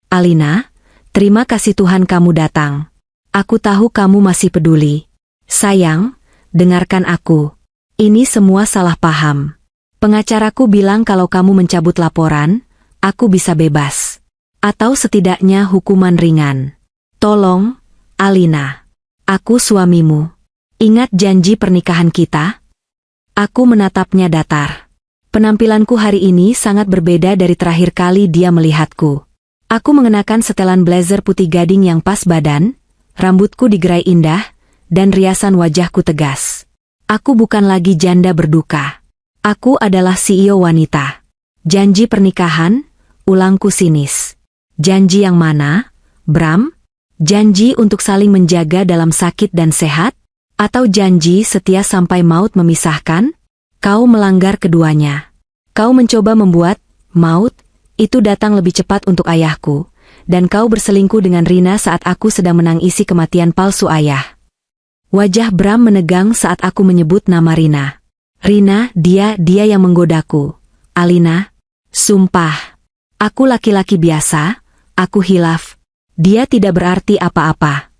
Alina, terima kasih Tuhan kamu datang. Aku tahu kamu masih peduli. Sayang, dengarkan aku. Ini semua salah paham. Pengacaraku bilang kalau kamu mencabut laporan, aku bisa bebas. Atau setidaknya hukuman ringan. Tolong, Alina. Aku suamimu. Ingat janji pernikahan kita? Aku menatapnya datar. Penampilanku hari ini sangat berbeda dari terakhir kali dia melihatku. Aku mengenakan setelan blazer putih gading yang pas badan, rambutku digerai indah, dan riasan wajahku tegas. Aku bukan lagi janda berduka. Aku adalah CEO wanita. Janji pernikahan, ulangku sinis. Janji yang mana, Bram? Janji untuk saling menjaga dalam sakit dan sehat? Atau janji setia sampai maut memisahkan? Kau melanggar keduanya. Kau mencoba membuat maut itu datang lebih cepat untuk ayahku, dan kau berselingkuh dengan Rina saat aku sedang menangisi kematian palsu ayah. Wajah Bram menegang saat aku menyebut nama Rina. Rina, dia yang menggodaku. Alina, sumpah. Aku laki-laki biasa, aku hilaf. Dia tidak berarti apa-apa.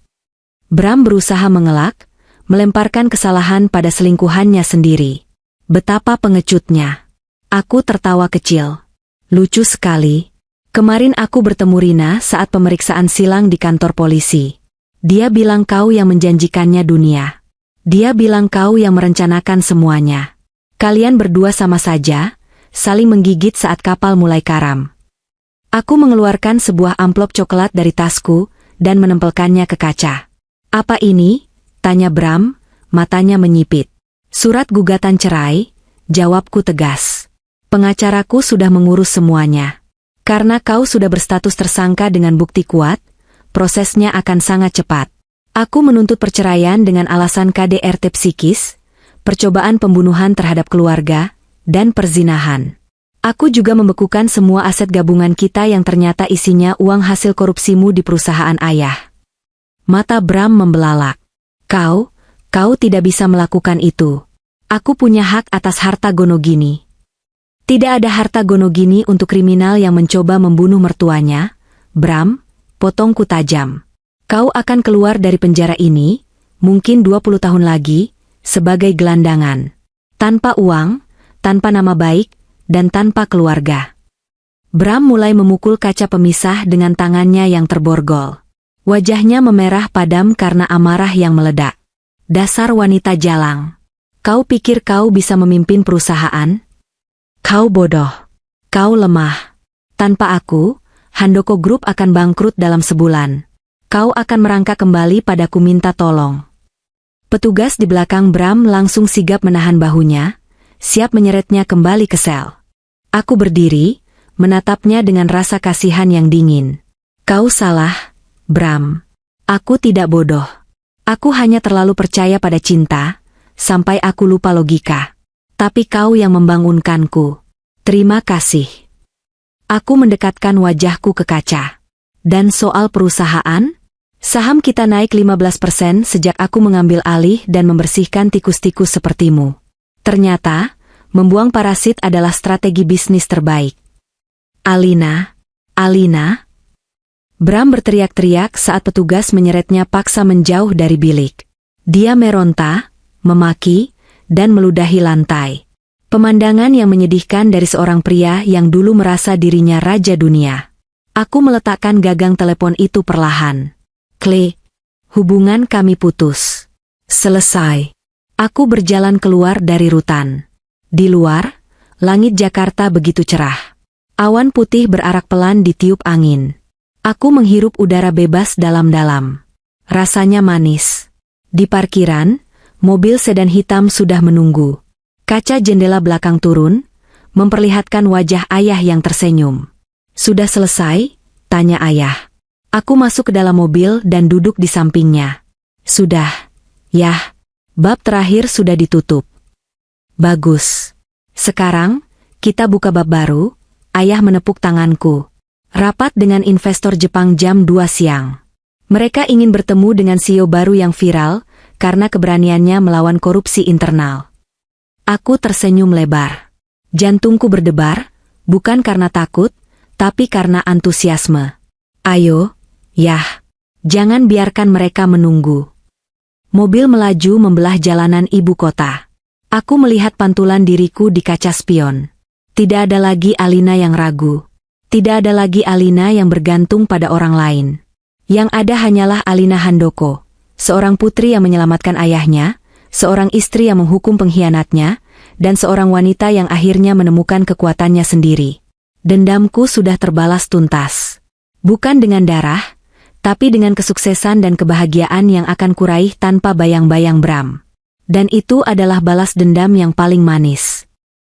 Bram berusaha mengelak, melemparkan kesalahan pada selingkuhannya sendiri. Betapa pengecutnya. Aku tertawa kecil. Lucu sekali. Kemarin aku bertemu Rina saat pemeriksaan silang di kantor polisi. Dia bilang kau yang menjanjikannya dunia. Dia bilang kau yang merencanakan semuanya. Kalian berdua sama saja, saling menggigit saat kapal mulai karam. Aku mengeluarkan sebuah amplop coklat dari tasku dan menempelkannya ke kaca. Apa ini? Tanya Bram, matanya menyipit. Surat gugatan cerai, jawabku tegas. Pengacaraku sudah mengurus semuanya. Karena kau sudah berstatus tersangka dengan bukti kuat, prosesnya akan sangat cepat. Aku menuntut perceraian dengan alasan KDRT psikis, percobaan pembunuhan terhadap keluarga, dan perzinahan. Aku juga membekukan semua aset gabungan kita yang ternyata isinya uang hasil korupsimu di perusahaan ayah. Mata Bram membelalak. Kau tidak bisa melakukan itu. Aku punya hak atas harta Gonogini. Tidak ada harta Gonogini untuk kriminal yang mencoba membunuh mertuanya. Bram, potongku tajam. Kau akan keluar dari penjara ini, mungkin 20 tahun lagi, sebagai gelandangan. Tanpa uang, tanpa nama baik, dan tanpa keluarga. Bram mulai memukul kaca pemisah dengan tangannya yang terborgol. Wajahnya memerah padam karena amarah yang meledak. Dasar wanita jalang. Kau pikir kau bisa memimpin perusahaan? Kau bodoh. Kau lemah. Tanpa aku, Handoko Group akan bangkrut dalam sebulan. Kau akan merangkak kembali padaku minta tolong. Petugas di belakang Bram langsung sigap menahan bahunya, siap menyeretnya kembali ke sel. Aku berdiri, menatapnya dengan rasa kasihan yang dingin. Kau salah, Bram. Aku tidak bodoh. Aku hanya terlalu percaya pada cinta, sampai aku lupa logika. Tapi kau yang membangunkanku. Terima kasih. Aku mendekatkan wajahku ke kaca. Dan soal perusahaan? Saham kita naik 15% sejak aku mengambil alih dan membersihkan tikus-tikus sepertimu. Ternyata, membuang parasit adalah strategi bisnis terbaik. Alina. Bram berteriak-teriak saat petugas menyeretnya paksa menjauh dari bilik. Dia meronta, memaki, dan meludahi lantai. Pemandangan yang menyedihkan dari seorang pria yang dulu merasa dirinya raja dunia. Aku meletakkan gagang telepon itu perlahan. Klik. Hubungan kami putus. Selesai. Aku berjalan keluar dari rutan. Di luar, langit Jakarta begitu cerah. Awan putih berarak pelan ditiup angin. Aku menghirup udara bebas dalam-dalam. Rasanya manis. Di parkiran, mobil sedan hitam sudah menunggu. Kaca jendela belakang turun, memperlihatkan wajah ayah yang tersenyum. Sudah selesai? Tanya ayah. Aku masuk ke dalam mobil dan duduk di sampingnya. Sudah. Yah, bab terakhir sudah ditutup. Bagus. Sekarang, kita buka bab baru. Ayah menepuk tanganku. Rapat dengan investor Jepang jam 2 siang. Mereka ingin bertemu dengan CEO baru yang viral, karena keberaniannya melawan korupsi internal. Aku tersenyum lebar. Jantungku berdebar, bukan karena takut, tapi karena antusiasme. Ayo, Yah. Jangan biarkan mereka menunggu. Mobil melaju membelah jalanan ibu kota. Aku melihat pantulan diriku di kaca spion. Tidak ada lagi Alina yang ragu. Tidak ada lagi Alina yang bergantung pada orang lain. Yang ada hanyalah Alina Handoko, Seorang putri yang menyelamatkan ayahnya, seorang istri yang menghukum pengkhianatnya, dan seorang wanita yang akhirnya menemukan kekuatannya sendiri. Dendamku sudah terbalas tuntas. Bukan dengan darah, tapi dengan kesuksesan dan kebahagiaan yang akan kuraih tanpa bayang-bayang Bram. Dan itu adalah balas dendam yang paling manis.